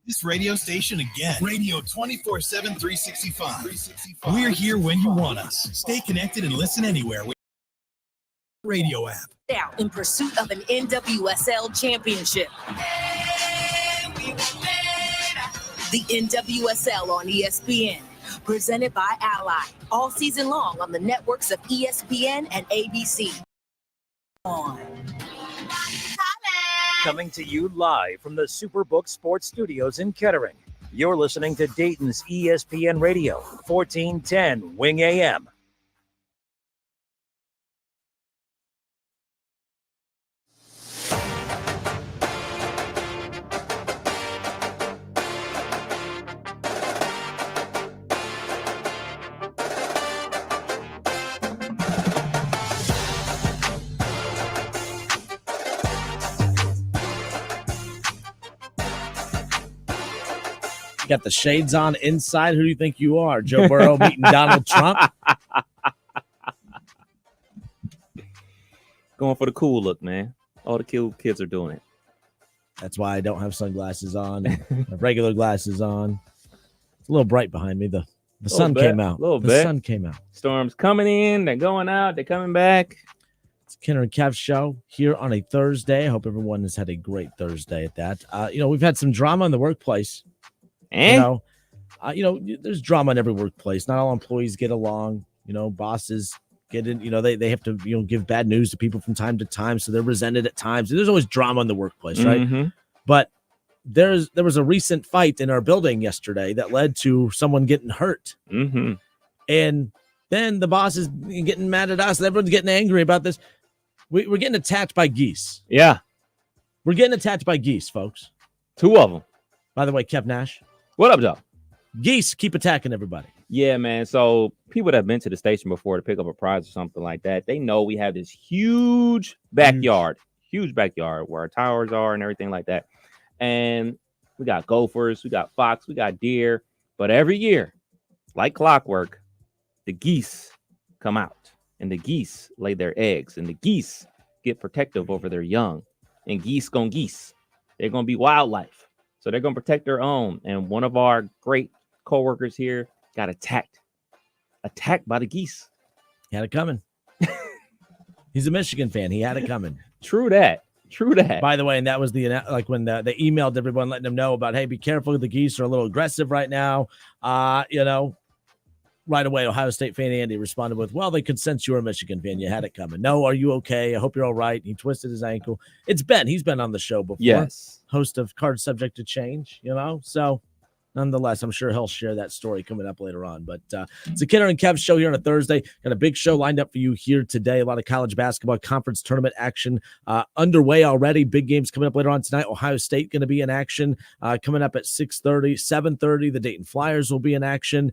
this radio station again. Radio 24/7, 365. We're here when you want us. Stay connected and listen anywhere with the radio app. Out in pursuit of an NWSL championship. The NWSL on ESPN, presented by Ally, all season long on the networks of ESPN and ABC. Coming to you live from the Superbook Sports Studios in Kettering. You're listening to Dayton's ESPN Radio, 1410 Wing AM. Got the shades on inside. Who do you think you are? Joe Burrow meeting Donald Trump? Going for the cool look, man. All the cool kids are doing it. That's why I don't have sunglasses on. I have regular glasses on. It's a little bright behind me. The sun came out. The sun came out. Storms coming in. They're going out. They're coming back. It's Kenner and Kev show here on a Thursday. I hope everyone has had a great Thursday at that. We've had some drama in the workplace. And there's drama in every workplace. Not all employees get along. Bosses get in. They have to give bad news to people from time to time, so they're resented at times. There's always drama in the workplace, right? Mm-hmm. But there was a recent fight in our building yesterday that led to someone getting hurt, and then the boss is getting mad at us. Everyone's getting angry about this. We're getting attacked by geese. Yeah, we're getting attacked by geese, folks. 2 of them. By the way, Kev Nash. What up, Joe? Geese keep attacking everybody. Yeah, man. So people that have been to the station before to pick up a prize or something like that, they know we have this huge backyard where our towers are and everything like that. And we got gophers, we got fox, we got deer. But every year, like clockwork, the geese come out and the geese lay their eggs and the geese get protective over their young. And geese gon' geese. They're going to be wildlife. So they're going to protect their own. And one of our great coworkers here got attacked by the geese. He had it coming. He's a Michigan fan. He had it coming. True that. By the way, and that was when they emailed everyone letting them know about, hey, be careful. The geese are a little aggressive right now. Right away, Ohio State fan Andy responded with, well, they could sense you're a Michigan fan. You had it coming. No, are you okay? I hope you're all right. He twisted his ankle. It's Ben. He's been on the show before. Yes. Host of Cards Subject to Change, So nonetheless, I'm sure he'll share that story coming up later on. But it's a Kenner and Kev show here on a Thursday. Got a big show lined up for you here today. A lot of college basketball conference tournament action underway already. Big games coming up later on tonight. Ohio State going to be in action coming up at 6:30, 7:30. The Dayton Flyers will be in action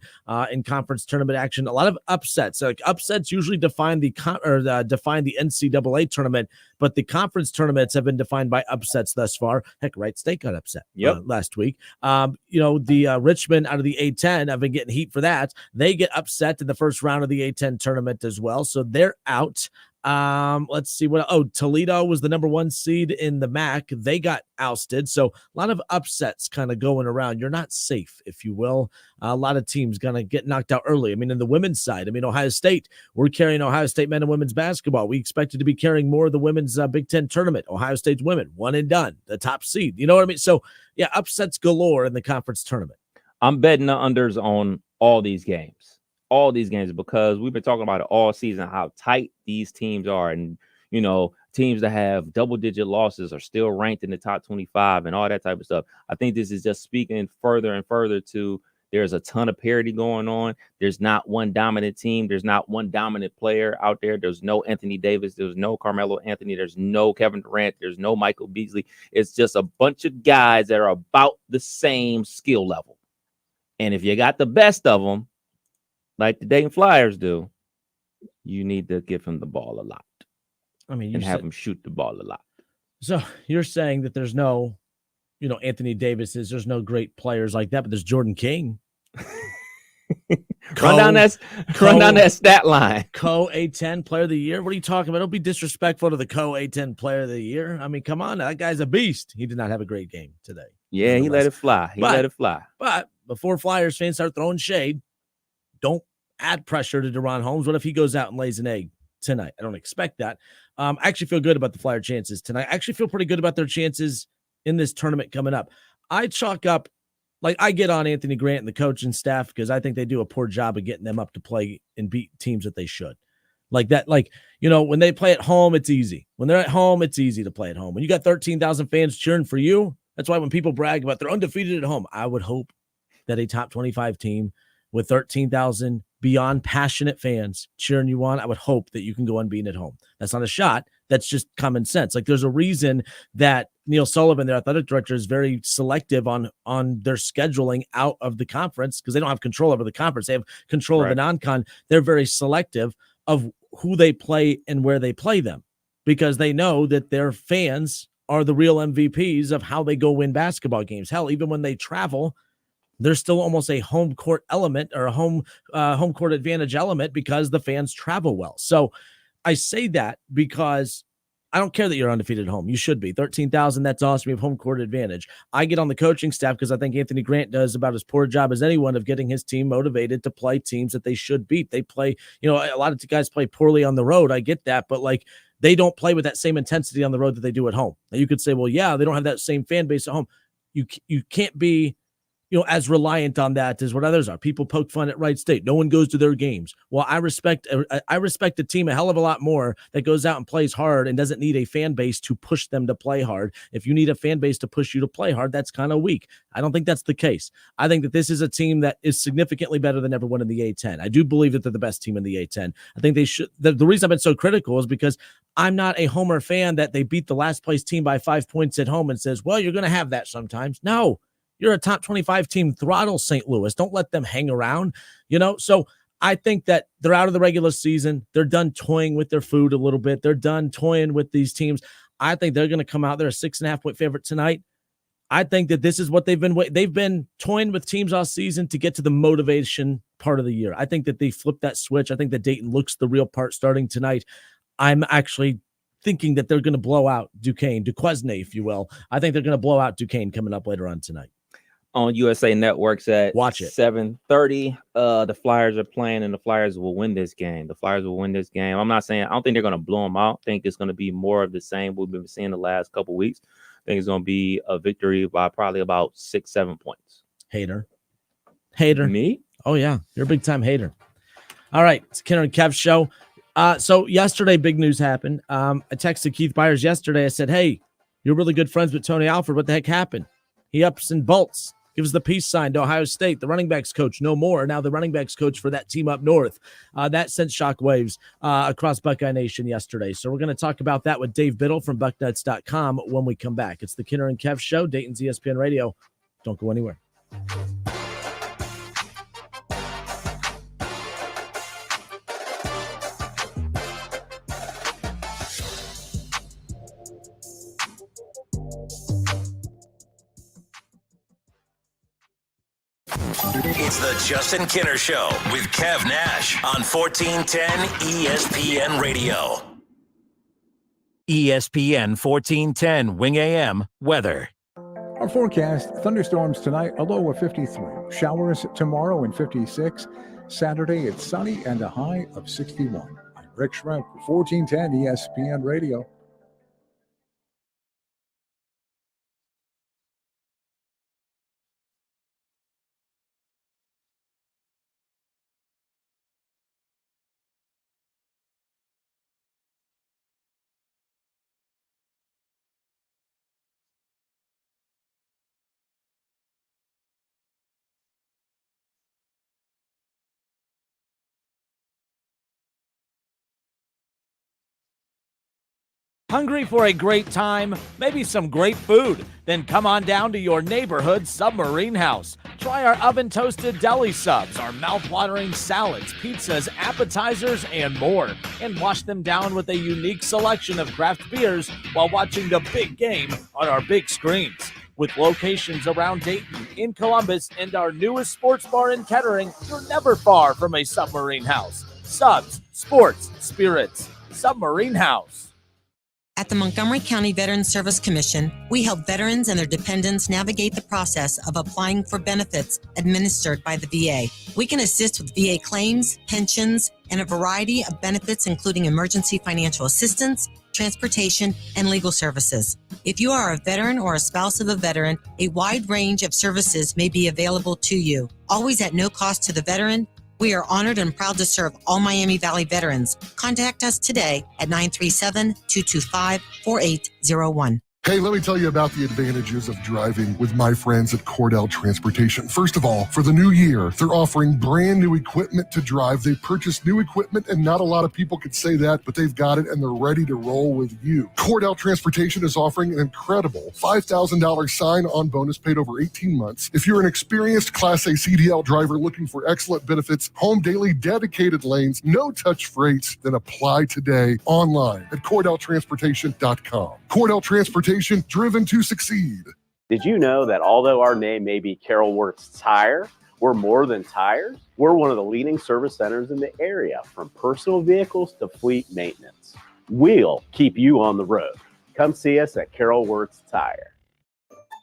in conference tournament action. A lot of upsets. Upsets usually define the NCAA tournament, but the conference tournaments have been defined by upsets thus far. Heck, Wright State got upset last week. The Richmond out of the A10 have been getting heat for that. They get upset in the first round of the A10 tournament as well, so they're out. Let's see what. Toledo was the number 1 seed in the MAC. They got ousted. So a lot of upsets kind of going around. You're not safe, if you will. A lot of teams going to get knocked out early. In the women's side, Ohio State, we're carrying Ohio State men and women's basketball. We expected to be carrying more of the women's Big Ten tournament. Ohio State's women, one and done, the top seed. You know what I mean? So yeah, upsets galore in the conference tournament. I'm betting the unders on all these games. Because we've been talking about it all season, how tight these teams are. And, teams that have double-digit losses are still ranked in the top 25 and all that type of stuff. I think this is just speaking further and further to there's a ton of parity going on. There's not one dominant team. There's not one dominant player out there. There's no Anthony Davis. There's no Carmelo Anthony. There's no Kevin Durant. There's no Michael Beasley. It's just a bunch of guys that are about the same skill level. And if you got the best of them, like the Dayton Flyers do, you need to give him the ball a lot. And have him shoot the ball a lot. So you're saying that there's no, Anthony Davis's, there's no great players like that, but there's Jordan King. Run down that stat line. A10 player of the year. What are you talking about? Don't be disrespectful to the A10 player of the year. Come on. That guy's a beast. He did not have a great game today. Yeah, he let it fly. But before Flyers fans start throwing shade, don't add pressure to DeRon Holmes. What if he goes out and lays an egg tonight? I don't expect that. I actually feel good about the Flyer chances tonight. I actually feel pretty good about their chances in this tournament coming up. I chalk up, like, I get on Anthony Grant and the coaching staff because I think they do a poor job of getting them up to play and beat teams that they should. Like that, like, you know, when they play at home, it's easy. When they're at home, it's easy to play at home. When you got 13,000 fans cheering for you, that's why when people brag about they're undefeated at home, I would hope that a top 25 team with 13,000 beyond passionate fans cheering you on, I would hope that you can go unbeaten at home. That's not a shot. That's just common sense. Like, there's a reason that Neil Sullivan, their athletic director, is very selective on their scheduling out of the conference because they don't have control over the conference. They have control of the non-con. They're very selective of who they play and where they play them because they know that their fans are the real MVPs of how they go win basketball games. Hell, even when they travel, there's still almost a home court element or a home court advantage element because the fans travel well. So I say that because I don't care that you're undefeated at home. You should be. 13,000, that's awesome. You have home court advantage. I get on the coaching staff because I think Anthony Grant does about as poor a job as anyone of getting his team motivated to play teams that they should beat. They play, you know, a lot of guys play poorly on the road. I get that, but like, they don't play with that same intensity on the road that they do at home. Now you could say, well, yeah, they don't have that same fan base at home. You can't be, you know, as reliant on that as what others are. People poke fun at Wright State. No one goes to their games. Well, I respect a team a hell of a lot more that goes out and plays hard and doesn't need a fan base to push them to play hard. If you need a fan base to push you to play hard, that's kind of weak. I don't think that's the case. I think that this is a team that is significantly better than everyone in the A10. I do believe that they're the best team in the A10. I think they should. The reason I've been so critical is because I'm not a homer fan that they beat the last place team by 5 points at home and says, well, you're going to have that sometimes. No. You're a top 25 team. Throttle St. Louis. Don't let them hang around, you know? So I think that they're out of the regular season. They're done toying with their food a little bit. They're done toying with these teams. I think they're going to come out. They're a 6.5-point favorite tonight. I think that this is what they've been toying with teams all season to get to the motivation part of the year. I think that they flipped that switch. I think that Dayton looks the real part starting tonight. I'm actually thinking that they're going to blow out Duquesne, if you will. I think they're going to blow out Duquesne coming up later on tonight. On USA Networks at watch it 7:30. The Flyers are playing, and the Flyers will win this game. I don't think they're going to blow them out. I think it's going to be more of the same we've been seeing the last couple weeks. I think it's going to be a victory by probably about 6-7 points. Hater. Me? Oh yeah, you're a big time hater. All right, it's Kenner and Kev show. So yesterday, big news happened. I texted Keith Byers yesterday. I said, "Hey, you're really good friends with Tony Alford. What the heck happened?" He ups and bolts. Gives the peace sign to Ohio State. The running backs coach, no more. Now the running backs coach for that team up north. That sent shockwaves across Buckeye Nation yesterday. So we're going to talk about that with Dave Biddle from Bucknuts.com when we come back. It's the Kenner and Kev show, Dayton's ESPN Radio. Don't go anywhere. It's the Justin Kinner Show with Kev Nash on 1410 ESPN Radio. ESPN 1410 Wing AM weather. Our forecast, thunderstorms tonight, a low of 53. Showers tomorrow and 56. Saturday, it's sunny and a high of 61. I'm Rick Shrimp for 1410 ESPN Radio. Hungry for a great time? Maybe some great food? Then come on down to your neighborhood Submarine House. Try our oven-toasted deli subs, our mouth-watering salads, pizzas, appetizers, and more. And wash them down with a unique selection of craft beers while watching the big game on our big screens. With locations around Dayton, in Columbus, and our newest sports bar in Kettering, you're never far from a Submarine House. Subs, sports, spirits, Submarine House. At the Montgomery County Veterans Service Commission, we help veterans and their dependents navigate the process of applying for benefits administered by the VA. We can assist with VA claims, pensions, and a variety of benefits, including emergency financial assistance, transportation, and legal services. If you are a veteran or a spouse of a veteran, a wide range of services may be available to you, always at no cost to the veteran. We are honored and proud to serve all Miami Valley veterans. Contact us today at 937-225-4801. Hey, let me tell you about the advantages of driving with my friends at Cordell Transportation. First of all, for the new year, they're offering brand new equipment to drive. They purchased new equipment, and not a lot of people could say that, but they've got it, and they're ready to roll with you. Cordell Transportation is offering an incredible $5,000 sign-on bonus paid over 18 months. If you're an experienced Class A CDL driver looking for excellent benefits, home daily dedicated lanes, no-touch freights, then apply today online at CordellTransportation.com. Cordell Transportation, driven to succeed. Did you know that although our name may be Carol Works Tire, we're more than tires? We're one of the leading service centers in the area, from personal vehicles to fleet maintenance. We'll keep you on the road. Come see us at Carol Works Tire.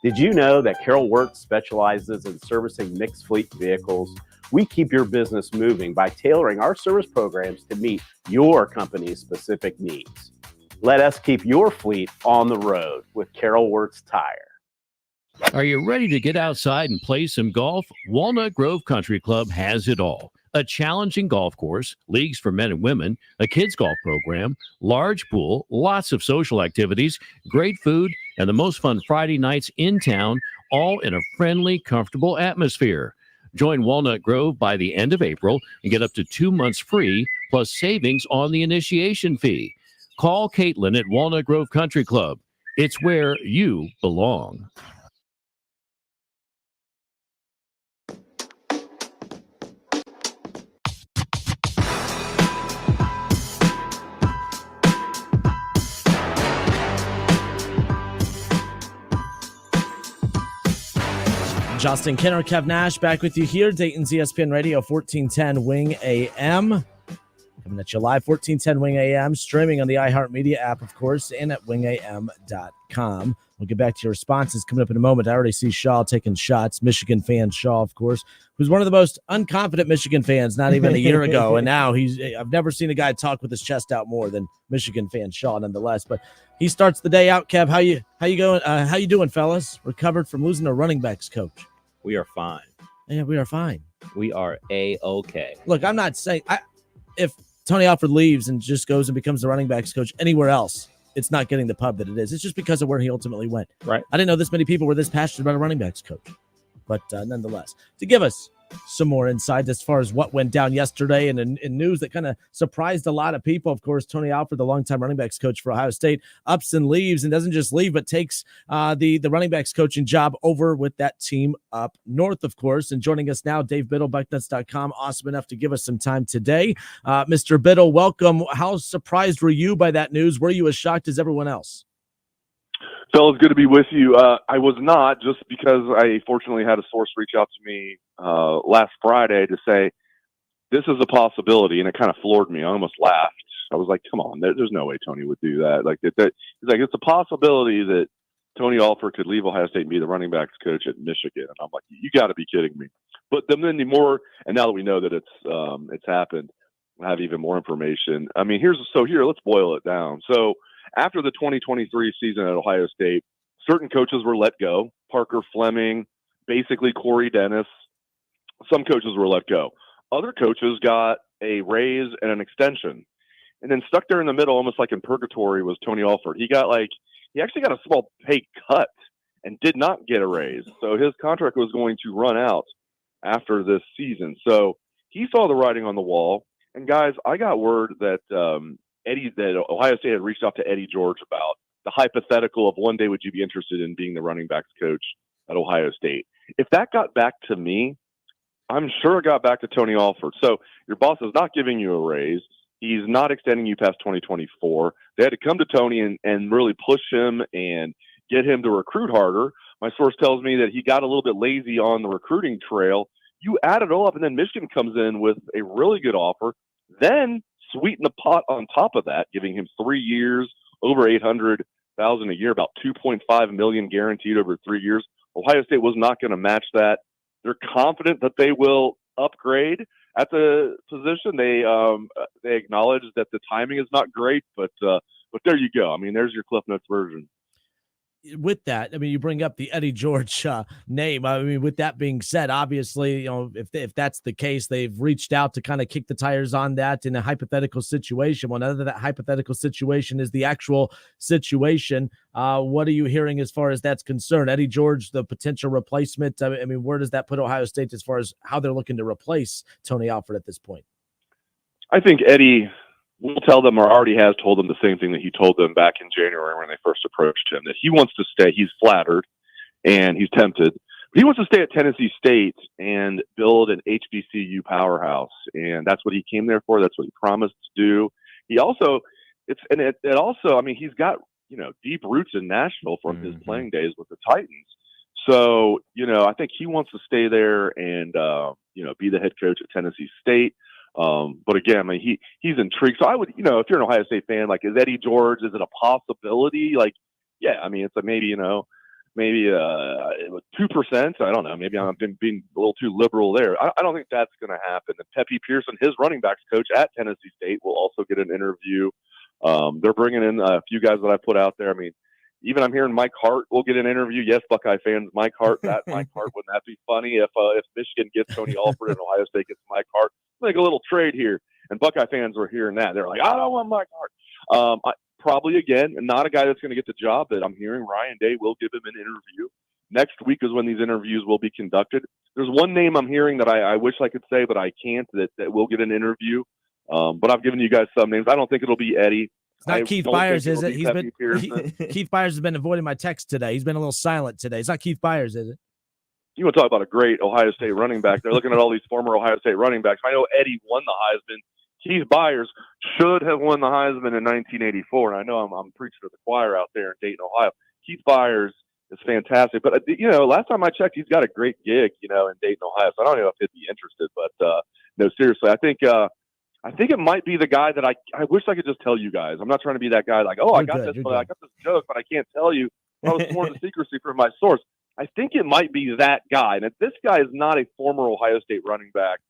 Did you know that Carol Works specializes in servicing mixed fleet vehicles? We keep your business moving by tailoring our service programs to meet your company's specific needs. Let us keep your fleet on the road with Carol Works Tire. Are you ready to get outside and play some golf? Walnut Grove Country Club has it all. A challenging golf course, leagues for men and women, a kids golf program, large pool, lots of social activities, great food, and the most fun Friday nights in town, all in a friendly, comfortable atmosphere. Join Walnut Grove by the end of April and get up to 2 months free, plus savings on the initiation fee. Call Caitlin at Walnut Grove Country Club. It's where you belong. Justin Kinner, Kev Nash, back with you here. Dayton's ESPN Radio, 1410 Wing AM. Coming at you live, 1410 Wing AM, streaming on the iHeartMedia app, of course, and at wingam.com. We'll get back to your responses coming up in a moment. I already see Shaw taking shots. Michigan fan Shaw, of course, who's one of the most unconfident Michigan fans not even a year ago. And now I've never seen a guy talk with his chest out more than Michigan fan Shaw, nonetheless. But he starts the day out. Kev, how you going? How you doing, fellas? Recovered from losing a running backs coach. We are fine. Yeah, we are fine. We are A-okay. Look, I'm not saying if Tony Alford leaves and just goes and becomes the running backs coach anywhere else, it's not getting the pub that it is. It's just because of where he ultimately went. Right. I didn't know this many people were this passionate about a running backs coach. But nonetheless, to give us some more insight as far as what went down yesterday and in news that kind of surprised a lot of people. Of course, Tony Alford, the longtime running backs coach for Ohio State, ups and leaves, and doesn't just leave, but takes the running backs coaching job over with that team up north, of course. And joining us now, Dave Biddle, Bucknuts.com, awesome enough to give us some time today. Mr. Biddle, welcome. How surprised were you by that news? Were you as shocked as everyone else? Fellas, good to be with you. I was not, just because I fortunately had a source reach out to me last Friday to say, this is a possibility, and it kind of floored me. I almost laughed. I was like, come on, there's no way Tony would do that. It's a possibility that Tony Alford could leave Ohio State and be the running backs coach at Michigan. And I'm like, you got to be kidding me. But then the more, and now that we know that it's happened, I have even more information. I mean, let's boil it down. So after the 2023 season at Ohio State, certain coaches were let go. Parker Fleming, basically Corey Dennis. Some coaches were let go. Other coaches got a raise and an extension. And then stuck there in the middle, almost like in purgatory, was Tony Alford. He actually got a small pay cut and did not get a raise. So his contract was going to run out after this season. So he saw the writing on the wall. And guys, I got word that that Ohio State had reached out to Eddie George about the hypothetical of one day would you be interested in being the running backs coach at Ohio State. If that got back to me, I'm sure it got back to Tony Alford. So your boss is not giving you a raise. He's not extending you past 2024. They had to come to Tony and really push him and get him to recruit harder. My source tells me that he got a little bit lazy on the recruiting trail. You add it all up, and then Michigan comes in with a really good offer. Then sweeten the pot on top of that, giving him 3 years, over $800,000 a year, about $2.5 million guaranteed over 3 years. Ohio State was not going to match that. They're confident that they will upgrade at the position. They acknowledge that the timing is not great, but there you go. I mean, there's your Cliff Notes version. With that, I mean, you bring up the Eddie George name. I mean, with that being said, obviously, if that's the case, they've reached out to kind of kick the tires on that in a hypothetical situation. Well, none of that hypothetical situation is the actual situation. What are you hearing as far as that's concerned? Eddie George, the potential replacement. I mean, where does that put Ohio State as far as how they're looking to replace Tony Alford at this point? I think Eddie will tell them, or already has told them, the same thing that he told them back in January when they first approached him, that he wants to stay. He's flattered and he's tempted. But he wants to stay at Tennessee State and build an HBCU powerhouse. And that's what he came there for. That's what he promised to do. He also, I mean, he's got, deep roots in Nashville from his playing days with the Titans. So, I think he wants to stay there and, be the head coach at Tennessee State. But again, I mean, he's intrigued. So I would, if you're an Ohio State fan, like, is Eddie George, is it a possibility? Like, yeah, I mean, it's maybe 2%. I don't know. Maybe I'm being a little too liberal there. I don't think that's going to happen. And Pepe Pearson, his running backs coach at Tennessee State, will also get an interview. They're bringing in a few guys that I put out there. I mean, even I'm hearing Mike Hart will get an interview. Yes, Buckeye fans, Mike Hart. Mike Hart, wouldn't that be funny if Michigan gets Tony Alford and Ohio State gets Mike Hart? Make a little trade here. And Buckeye fans were hearing that. They're like, I don't want Mike Hart. Probably, again, not a guy that's going to get the job, but I'm hearing Ryan Day will give him an interview. Next week is when these interviews will be conducted. There's one name I'm hearing that I wish I could say, but I can't, that will get an interview. But I've given you guys some names. I don't think it'll be Eddie. It's not Keith Byers, is it? Keith Byers has been avoiding my text today. He's been a little silent today. It's not Keith Byers, is it? You want to talk about a great Ohio State running back. They're looking at all these former Ohio State running backs. I know Eddie won the Heisman. Keith Byers should have won the Heisman in 1984. And I know I'm preaching to the choir out there in Dayton, Ohio. Keith Byers is fantastic. But, last time I checked, he's got a great gig, in Dayton, Ohio. So I don't know if he'd be interested. But, no, seriously, I think it might be the guy that I wish I could just tell you guys. I'm not trying to be that guy like, I got this joke, but I can't tell you. I was sworn to secrecy from my source. I think it might be that guy. And if this guy is not a former Ohio State running back,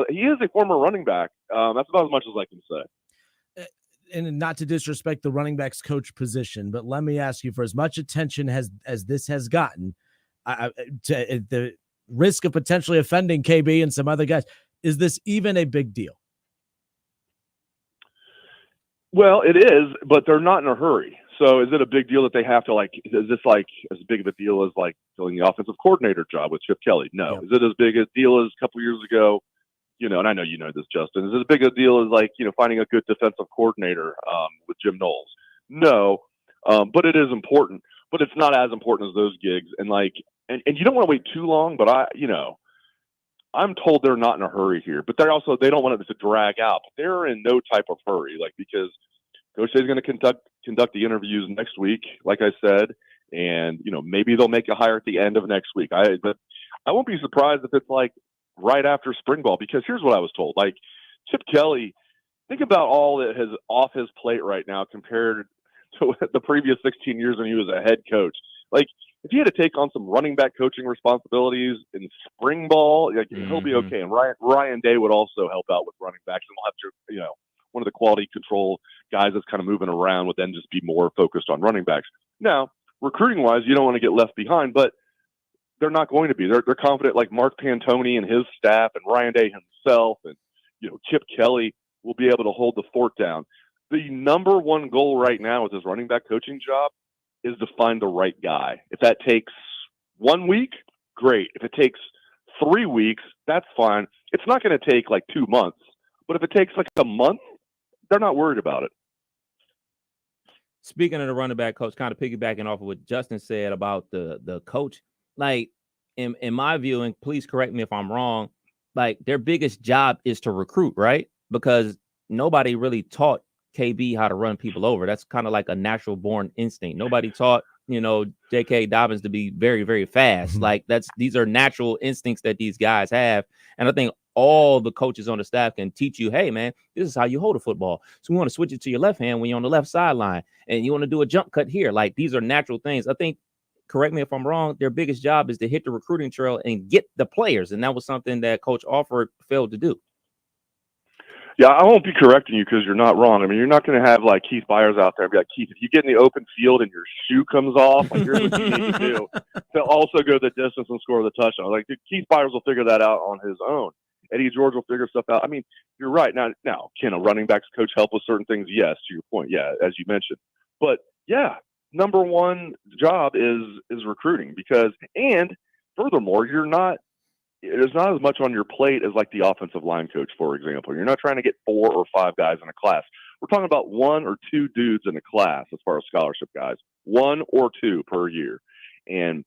he is a former running back. That's about as much as I can say. And not to disrespect the running backs coach position, but let me ask you, for as much attention as this has gotten, the risk of potentially offending KB and some other guys, is this even a big deal? Well, it is, but they're not in a hurry. So is it a big deal that they have to, is this as big of a deal as filling the offensive coordinator job with Chip Kelly? No. Yeah. Is it as big a deal as a couple years ago? And I know you know this, Justin. Is it as big a deal as finding a good defensive coordinator with Jim Knowles? No. But it is important, but it's not as important as those gigs. And and you don't want to wait too long, but I'm told they're not in a hurry here, but they don't want it to drag out. But they're in no type of hurry, because Coach Shay's going to conduct the interviews next week, like I said, and maybe they'll make a hire at the end of next week. But I won't be surprised if it's right after spring ball, because here's what I was told: Chip Kelly, think about all that is off his plate right now compared to the previous 16 years when he was a head coach. If he had to take on some running back coaching responsibilities in spring ball, he'll be okay. And Ryan Day would also help out with running backs, and we'll have to, one of the quality control guys that's kind of moving around would then just be more focused on running backs. Now, recruiting-wise, you don't want to get left behind, but they're not going to be. They're confident, Mark Pantoni and his staff and Ryan Day himself and, Chip Kelly will be able to hold the fort down. The number one goal right now with his running back coaching job is to find the right guy. If that takes 1 week, great. If it takes 3 weeks, that's fine. It's not going to take 2 months, but if it takes a month, they're not worried about it. Speaking of the running back coach, kind of piggybacking off of what Justin said about the coach, in my view, and please correct me if I'm wrong, their biggest job is to recruit, right? Because nobody really taught KB how to run people over. That's kind of like a natural born instinct. Nobody taught, J.K. Dobbins to be very, very fast. These are natural instincts that these guys have. And I think all the coaches on the staff can teach you, hey, man, this is how you hold a football. So we want to switch it to your left hand when you're on the left sideline, and you want to do a jump cut here. Like, these are natural things. I think, correct me if I'm wrong, their biggest job is to hit the recruiting trail and get the players. And that was something that Coach Alford failed to do. Yeah, I won't be correcting you because you're not wrong. I mean, you're not going to have like Keith Byers out there and be like, Keith, if you get in the open field and your shoe comes off, like, here's what you need to do to also go the distance and score the touchdown. Like, Keith Byers will figure that out on his own. Eddie George will figure stuff out. I mean, you're right. Now, can a running backs coach help with certain things? Yes, to your point. Yeah, as you mentioned. But yeah, number one job is recruiting and furthermore, there's not as much on your plate as like the offensive line coach, for example. You're not trying to get 4 or 5 guys in a class. We're talking about 1 or 2 dudes in a class as far as scholarship guys, 1 or 2 per year. And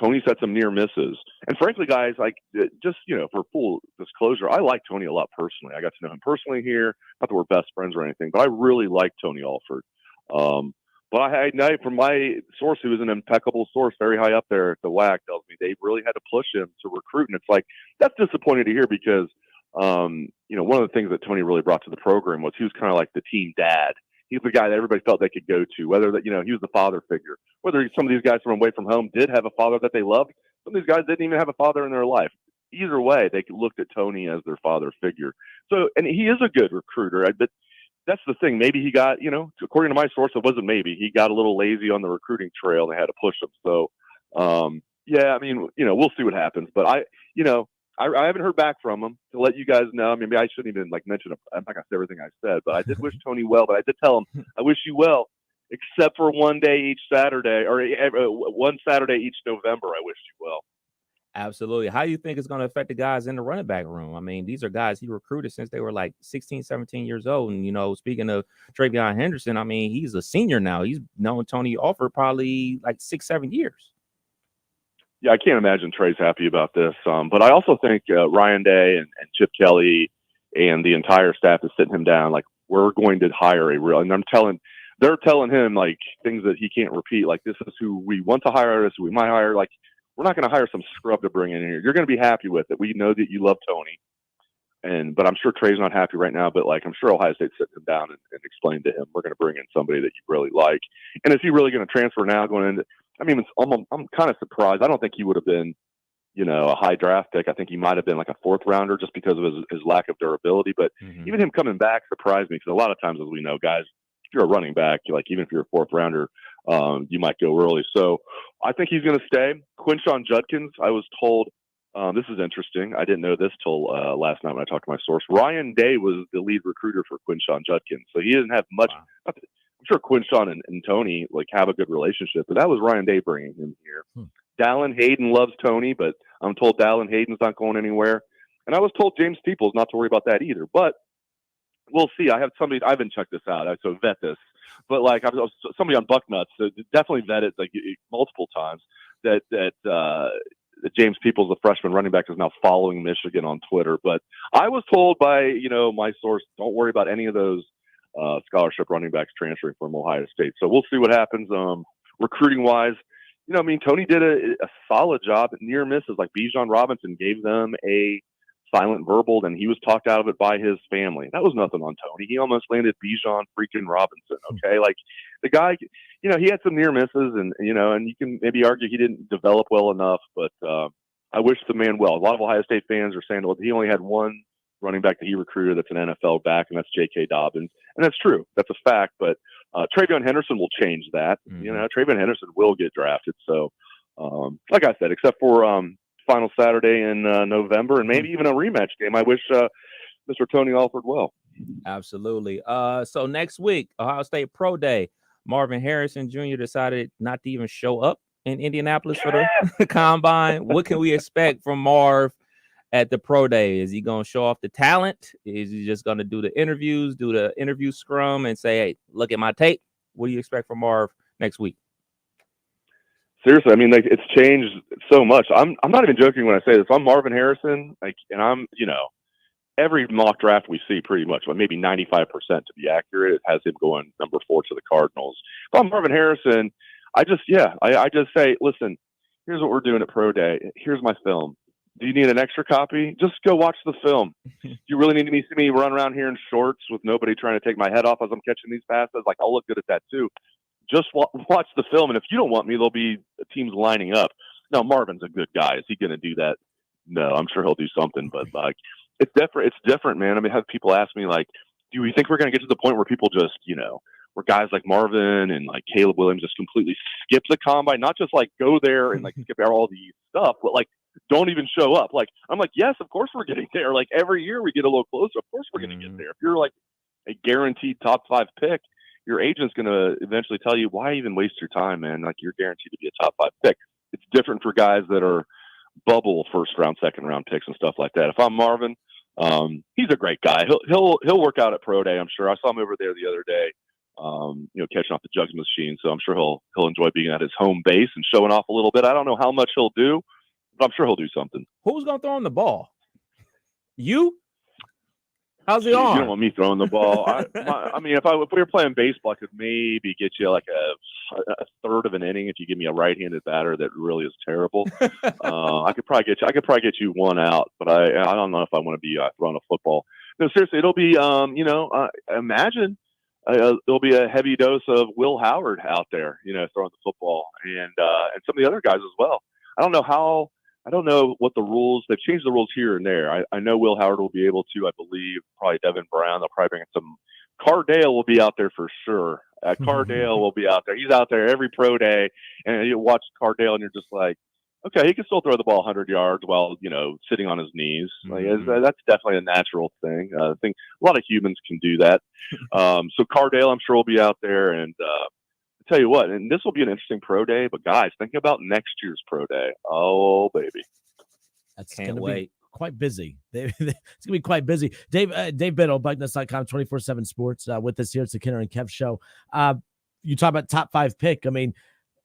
Tony's had some near misses. And frankly, guys, like, just, for full disclosure, I like Tony a lot personally. I got to know him personally here. Not that we're best friends or anything, but I really like Tony Alford. But I know from my source, who is an impeccable source, very high up there at the WAC, tells me they really had to push him to recruit. And it's like, that's disappointing to hear because, one of the things that Tony really brought to the program was he was kind of like the team dad. He's the guy that everybody felt they could go to, whether that, he was the father figure. Whether some of these guys from away from home did have a father that they loved, some of these guys didn't even have a father in their life. Either way, they looked at Tony as their father figure. So, and he is a good recruiter. But that's the thing. Maybe he got, according to my source, it wasn't maybe. He got a little lazy on the recruiting trail and they had to push him. So, yeah, I mean, we'll see what happens. But I haven't heard back from him to let you guys know. I mean, maybe I shouldn't even mention it. I'm not going to say everything I said, but I did wish Tony well. But I did tell him, I wish you well, except for one day each Saturday or one Saturday each November. I wish you well. Absolutely. How do you think it's going to affect the guys in the running back room? I mean, these are guys he recruited since they were like 16, 17 years old. And, speaking of Travion Henderson, I mean, he's a senior now. He's known Tony Alford probably like 6-7 years. Yeah, I can't imagine Trey's happy about this. But I also think Ryan Day and Chip Kelly and the entire staff is sitting him down. Like, we're going to hire and they're telling him like things that he can't repeat. Like, this is who we want to hire. This is who we might hire. Like, we're not going to hire some scrub to bring in here. You're going to be happy with it. We know that you love Tony. But I'm sure Trey's not happy right now, but like, I'm sure Ohio State sits him down and explained to him, we're going to bring in somebody that you really like. And is he really going to transfer now going into, I mean, I'm kind of surprised. I don't think he would have been, a high draft pick. I think he might've been like a 4th rounder just because of his lack of durability, but even him coming back surprised me. Because a lot of times, as we know, guys, if you're a running back, even if you're a 4th rounder, you might go early. So I think he's going to stay. Quinshon Judkins, I was told, this is interesting. I didn't know this till last night when I talked to my source. Ryan Day was the lead recruiter for Quinshon Judkins. So he didn't have much. Wow. I'm sure Quinshon and Tony have a good relationship, but that was Ryan Day bringing him here. Dallin Hayden loves Tony, but I'm told Dallin Hayden's not going anywhere. And I was told James Steeples not to worry about that either. But we'll see. I haven't checked this out, so vet this. But like, I was somebody on Bucknuts, so definitely vet it like multiple times that James Peoples, the freshman running back, is now following Michigan on Twitter. But I was told by my source, don't worry about any of those scholarship running backs transferring from Ohio State. So we'll see what happens recruiting wise. Tony did a solid job at near misses. Like Bijan Robinson gave them a silent verbal, and he was talked out of it by his family. That was nothing on Tony. He almost landed Bijan freaking Robinson. Okay. Like the guy, he had some near misses and you can maybe argue he didn't develop well enough, but I wish the man well. A lot of Ohio State fans are saying, well, he only had one running back that he recruited that's an NFL back, and that's J.K. Dobbins. And that's true. That's a fact. But Travion Henderson will change that. Travion Henderson will get drafted. So, like I said, except for final Saturday in November and maybe even a rematch game, I wish Mr. Tony Alford well. Absolutely. So next week, Ohio State Pro Day, Marvin Harrison Jr. decided not to even show up in Indianapolis for the combine. What can we expect from Marv at the Pro Day? Is he going to show off the talent? Is he just going to do the interviews, do the interview scrum and say, hey, look at my tape? What do you expect from Marv next week? Seriously, I mean, like, it's changed so much. I'm not even joking when I say this. I'm Marvin Harrison, and I'm, every mock draft we see pretty much, maybe 95% to be accurate, it has him going number 4 to the Cardinals. If I'm Marvin Harrison, I just say, listen, here's what we're doing at Pro Day. Here's my film. Do you need an extra copy? Just go watch the film. You really need to see me run around here in shorts with nobody trying to take my head off as I'm catching these passes. Like, I'll look good at that too. Just watch the film, and if you don't want me, there'll be teams lining up. Now, Marvin's a good guy. Is he going to do that? No, I'm sure he'll do something, but like, it's different. It's different, man. I mean, have people ask me like, do we think we're going to get to the point where people just, where guys like Marvin and like Caleb Williams just completely skip the combine, not just like go there and like skip all the stuff, but like don't even show up. Like, I'm like, yes, of course we're getting there. Like every year we get a little closer. Of course we're going to get there. If you're like a guaranteed top 5 pick, your agent's going to eventually tell you, why even waste your time, man? Like, you're guaranteed to be a top 5 pick. It's different for guys that are bubble first round, second round picks and stuff like that. If I'm Marvin, he's a great guy. He'll work out at Pro Day, I'm sure. I saw him over there the other day, catching off the jugs machine. So I'm sure he'll enjoy being at his home base and showing off a little bit. I don't know how much he'll do, but I'm sure he'll do something. Who's going to throw him the ball? You? How's he You on? don't want me throwing the ball. I mean, if we were playing baseball, I could maybe get you like a third of an inning if you give me a right-handed batter that really is terrible. I could probably get you one out, but I don't know if I want to be throwing a football. No, seriously, it'll be imagine there'll be a heavy dose of Will Howard out there, throwing the football, and some of the other guys as well. I don't know what the rules. They've changed the rules here and there. I know Will Howard will be able to. I believe probably Devin Brown. They'll probably bring in some. Cardale will be out there for sure. Cardale will be out there. He's out there every pro day, and you watch Cardale, and you're just like, okay, he can still throw the ball 100 yards while sitting on his knees. Like, that's definitely a natural thing. I think a lot of humans can do that. So Cardale, I'm sure, will be out there, and tell you what, and this will be an interesting pro day, but guys, think about next year's pro day. Oh, baby. That's going to be quite busy. It's going to be quite busy. Dave Biddle, Bucknuts.com, 24/7 Sports, with us here. It's the Kenner and Kev show. You talk about top 5 pick. I mean,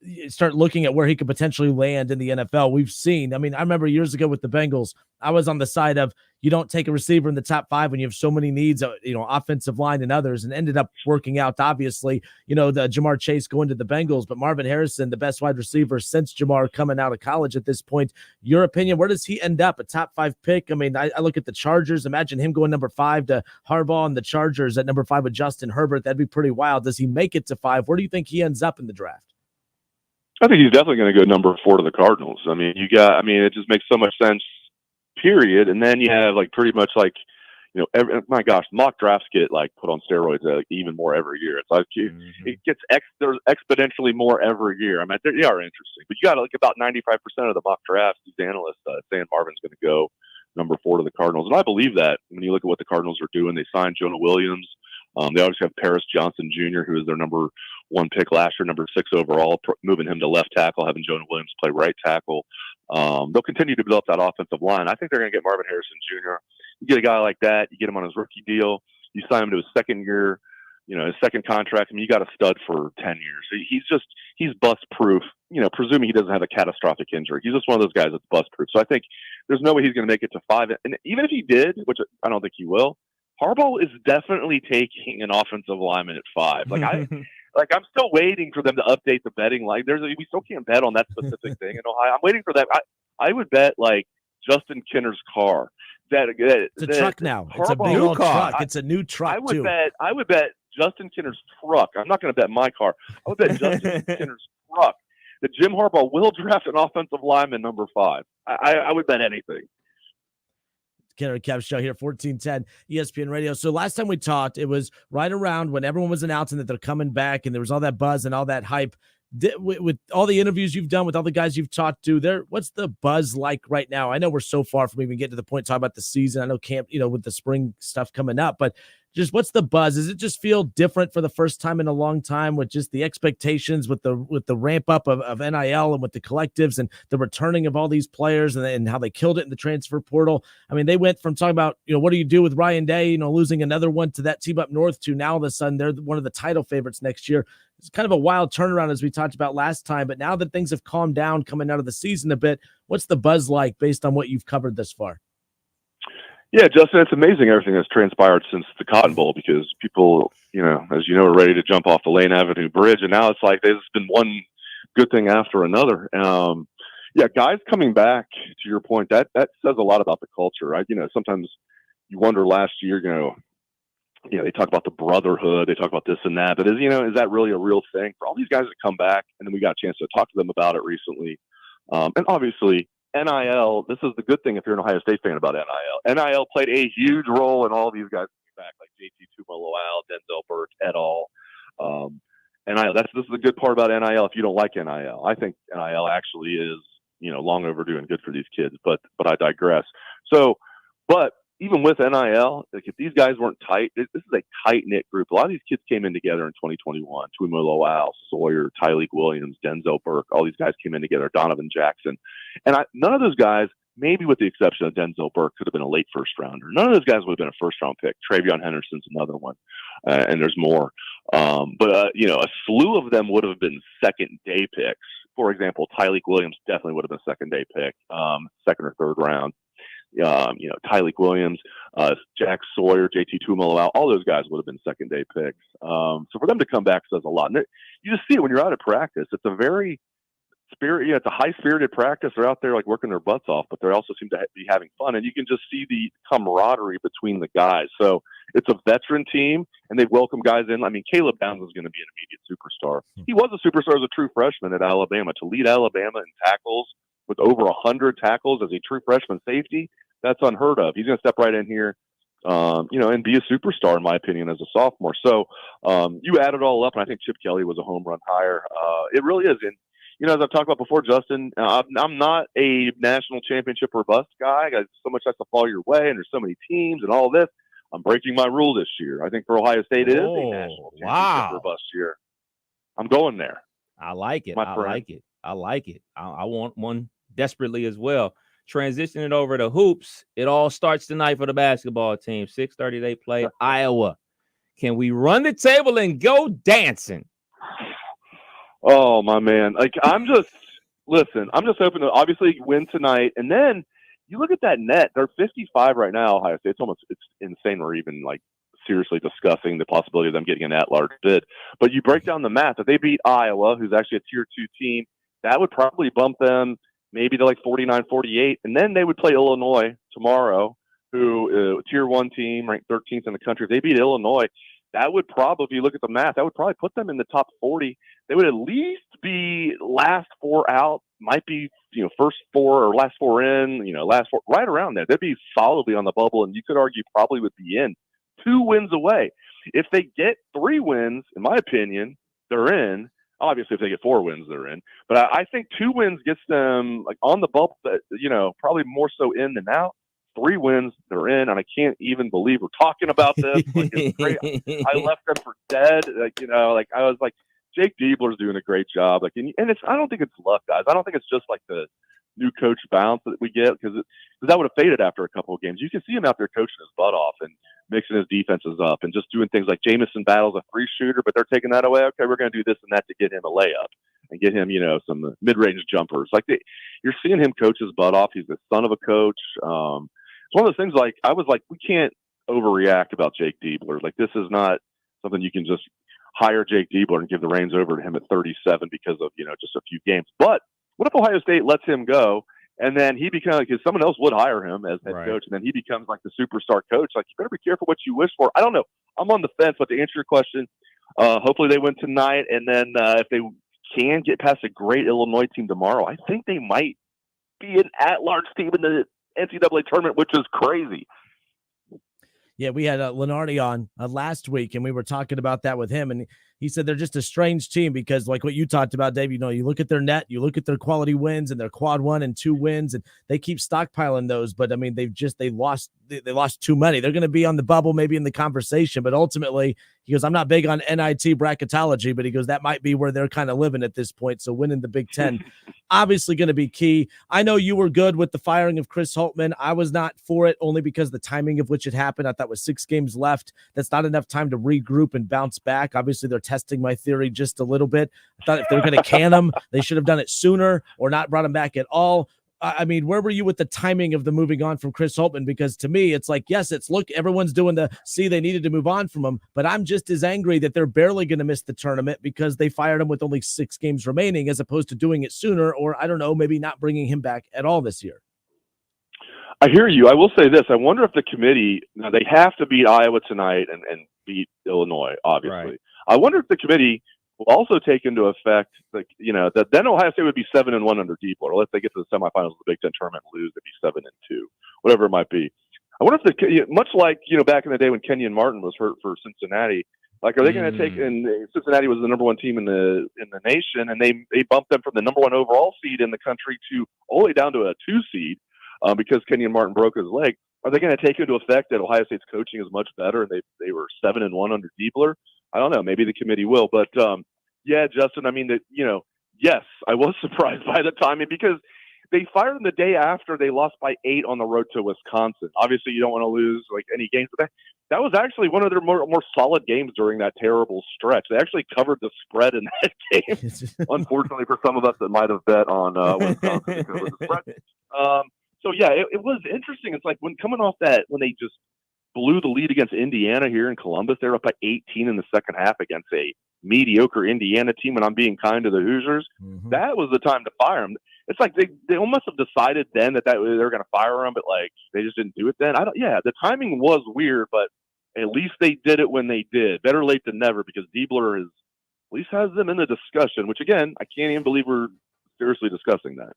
you start looking at where he could potentially land in the NFL. We've seen, I remember years ago with the Bengals, I was on the side of you don't take a receiver in the top 5 when you have so many needs, offensive line and others, and ended up working out, obviously, the Jamar Chase going to the Bengals, but Marvin Harrison, the best wide receiver since Jamar coming out of college at this point. Your opinion, where does he end up? A top 5 pick? I mean, I look at the Chargers. Imagine him going number 5 to Harbaugh and the Chargers at number 5 with Justin Herbert. That'd be pretty wild. Does he make it to 5? Where do you think he ends up in the draft? I think he's definitely going to go number 4 to the Cardinals. I mean, it just makes so much sense, period. And then you have like pretty much like, my gosh, mock drafts get like put on steroids even more every year. It's like it gets there's exponentially more every year. I mean, they are interesting, but you got like about 95% of the mock drafts, these analysts saying Marvin's going to go number 4 to the Cardinals. And I believe that when you look at what the Cardinals are doing, they signed Jonah Williams. They always have Paris Johnson Jr., who is their number 1 pick last year, number 6 overall, moving him to left tackle, having Jonah Williams play right tackle. They'll continue to build up that offensive line. I think they're going to get Marvin Harrison Jr. You get a guy like that, you get him on his rookie deal, you sign him to his second year, his second contract. I mean, you got a stud for 10 years. He's bust proof, presuming he doesn't have a catastrophic injury. He's just one of those guys that's bust proof. So I think there's no way he's going to make it to 5. And even if he did, which I don't think he will, Harbaugh is definitely taking an offensive lineman at 5. I'm still waiting for them to update the betting line. We still can't bet on that specific thing in Ohio. I'm waiting for that. I would bet like Justin Kinner's car. It's a truck now. It's a big old truck. It's a new truck too. I would bet Justin Kinner's truck. I'm not going to bet my car. I would bet Justin Kinner's truck that Jim Harbaugh will draft an offensive lineman number 5. I would bet anything. Kenner and Kev show here, 1410 ESPN Radio. So last time we talked, it was right around when everyone was announcing that they're coming back, and there was all that buzz and all that hype. With all the interviews you've done with all the guys you've talked to, what's the buzz like right now? I know we're so far from even getting to the point talking about the season. I know camp, with the spring stuff coming up, but just what's the buzz? Does it just feel different for the first time in a long time with just the expectations, with the ramp up of NIL and with the collectives and the returning of all these players and how they killed it in the transfer portal? I mean, they went from talking about, what do you do with Ryan Day, losing another one to that team up north to now all of a sudden they're one of the title favorites next year. It's kind of a wild turnaround as we talked about last time, but now that things have calmed down coming out of the season a bit, what's the buzz like based on what you've covered thus far? Yeah, Justin, it's amazing everything that's transpired since the Cotton Bowl, because people, as you know, are ready to jump off the Lane Avenue Bridge, and now it's like there's been one good thing after another. Yeah, guys coming back, to your point, that says a lot about the culture, right? Sometimes you wonder last year, they talk about the brotherhood, they talk about this and that, but is that really a real thing for all these guys that come back? And then we got a chance to talk to them about it recently. And obviously, NIL, this is the good thing if you're an Ohio State fan about NIL. NIL played a huge role in all these guys coming back, like JT Tuimoloau, Denzel Burke, et al. NIL, this is the good part about NIL if you don't like NIL. I think NIL actually is, long overdue and good for these kids, but I digress. So, but even with NIL, like if these guys weren't tight, this is a tight-knit group. A lot of these kids came in together in 2021. Tuimoloau, Sawyer, Tyleik Williams, Denzel Burke, all these guys came in together, Donovan Jackson. And none of those guys, maybe with the exception of Denzel Burke, could have been a late first-rounder. None of those guys would have been a first-round pick. Travion Henderson's another one, and there's more. But a slew of them would have been second-day picks. For example, Tyleik Williams definitely would have been a second-day pick, second or third round. Tyleik Williams, Jack Sawyer, JT Tuimoloau, all those guys would have been second-day picks. So for them to come back says a lot. And you just see it when you're out at practice. It's a very it's a high-spirited practice. They're out there like working their butts off, but they also seem to be having fun. And you can just see the camaraderie between the guys. So it's a veteran team, and they've welcomed guys in. I mean, Caleb Downs is going to be an immediate superstar. He was a superstar as a true freshman at Alabama. To lead Alabama in tackles with over 100 tackles as a true freshman safety, that's unheard of. He's going to step right in here, and be a superstar, in my opinion, as a sophomore. So you add it all up, and I think Chip Kelly was a home run hire. It really is. And, as I've talked about before, Justin, I'm not a national championship or bust guy. So much has to fall your way, and there's so many teams and all this. I'm breaking my rule this year. I think for Ohio State, it is a national championship or bust year. I'm going there. I like it. I like it. I want one desperately as well. Transitioning over to hoops, it all starts tonight for the basketball team. 6:30 they play Iowa. Can we run the table and go dancing? Oh, my man. I'm just hoping to obviously win tonight. And then you look at that net. They're 55 right now, Ohio State. It's insane we're even seriously discussing the possibility of them getting an at-large bid. But you break down the math. If they beat Iowa, who's actually a Tier 2 team, that would probably bump them maybe to 49-48. And then they would play Illinois tomorrow, who Tier 1 team, ranked 13th in the country. If they beat Illinois, that would probably, if you look at the math, that would probably put them in the top 40. They would at least be last four out, might be, first four or last four in, last four, right around there. They'd be solidly on the bubble, and you could argue probably would be in 2 wins away. If they get 3 wins, in my opinion, they're in. Obviously, if they get 4 wins, they're in. But I think 2 wins gets them on the bubble, probably more so in than out. 3 wins, they're in, and I can't even believe we're talking about this. It's great. I left them for dead. I was like, Jake Diebler's doing a great job. And I don't think it's luck, guys. I don't think it's just the new coach bounce that we get because that would have faded after a couple of games. You can see him out there coaching his butt off and mixing his defenses up and just doing things like Jamison Battle's a 3-shooter, but they're taking that away. Okay, we're going to do this and that to get him a layup and get him, some mid-range jumpers. You're seeing him coach his butt off. He's the son of a coach. It's one of those things I was like, we can't overreact about Jake Diebler. This is not something you can just hire Jake Diebler and give the reins over to him at 37 because of, just a few games. But what if Ohio State lets him go and then he becomes, because someone else would hire him as head coach, and then he becomes the superstar coach? You better be careful what you wish for. I don't know. I'm on the fence, but to answer your question, hopefully they win tonight. And then if they can get past a great Illinois team tomorrow, I think they might be an at-large team in the NCAA tournament, which is crazy. Yeah, we had Lenardi on last week, and we were talking about that with him, and he said they're just a strange team because, like what you talked about, Dave, you look at their net, you look at their quality wins and their quad 1 and 2 wins, and they keep stockpiling those. But I mean, they lost too many. They're going to be on the bubble, maybe in the conversation, but ultimately, he goes, I'm not big on NIT bracketology, but he goes, that might be where they're kind of living at this point. So winning the Big Ten, obviously going to be key. I know you were good with the firing of Chris Holtmann. I was not for it only because the timing of which it happened. I thought with 6 games left, that's not enough time to regroup and bounce back. Obviously, they're testing my theory just a little bit. I thought if they were going to can him, they should have done it sooner or not brought him back at all. I mean, where were you with the timing of the moving on from Chris Holtmann? Because to me, it's like, yes, it's look, everyone's doing they needed to move on from him, but I'm just as angry that they're barely going to miss the tournament because they fired him with only 6 games remaining as opposed to doing it sooner, or I don't know, maybe not bringing him back at all this year. I hear you. I will say this. I wonder if the committee, now they have to beat Iowa tonight and beat Illinois, obviously. Right. I wonder if the committee will also take into effect, like, that then Ohio State would be 7-1 under Diebler. Or if they get to the semifinals of the Big Ten tournament and lose, they'd be 7-2, whatever it might be. I wonder if much like, back in the day when Kenyon Martin was hurt for Cincinnati, like, are they going to take, and Cincinnati was the number 1 team in the nation, and they bumped them from the number 1 overall seed in the country to all the way down to a 2 seed because Kenyon Martin broke his leg. Are they going to take into effect that Ohio State's coaching is much better and they were 7-1 under Diebler? I don't know. Maybe the committee will. But, yeah, Justin, I mean, yes, I was surprised by the timing because they fired them the day after they lost by 8 on the road to Wisconsin. Obviously, you don't want to lose any games. But that was actually one of their more solid games during that terrible stretch. They actually covered the spread in that game. Unfortunately, for some of us that might have bet on Wisconsin because of the spread. So, yeah, it was interesting. It's like when they just blew the lead against Indiana here in Columbus, they were up by 18 in the second half against a mediocre Indiana team, and I'm being kind to the Hoosiers. Mm-hmm. That was the time to fire them. It's like they almost have decided then that they were going to fire him, but they just didn't do it then. The timing was weird, but at least they did it when they did. Better late than never, because Diebler at least has them in the discussion, which again, I can't even believe we're seriously discussing that.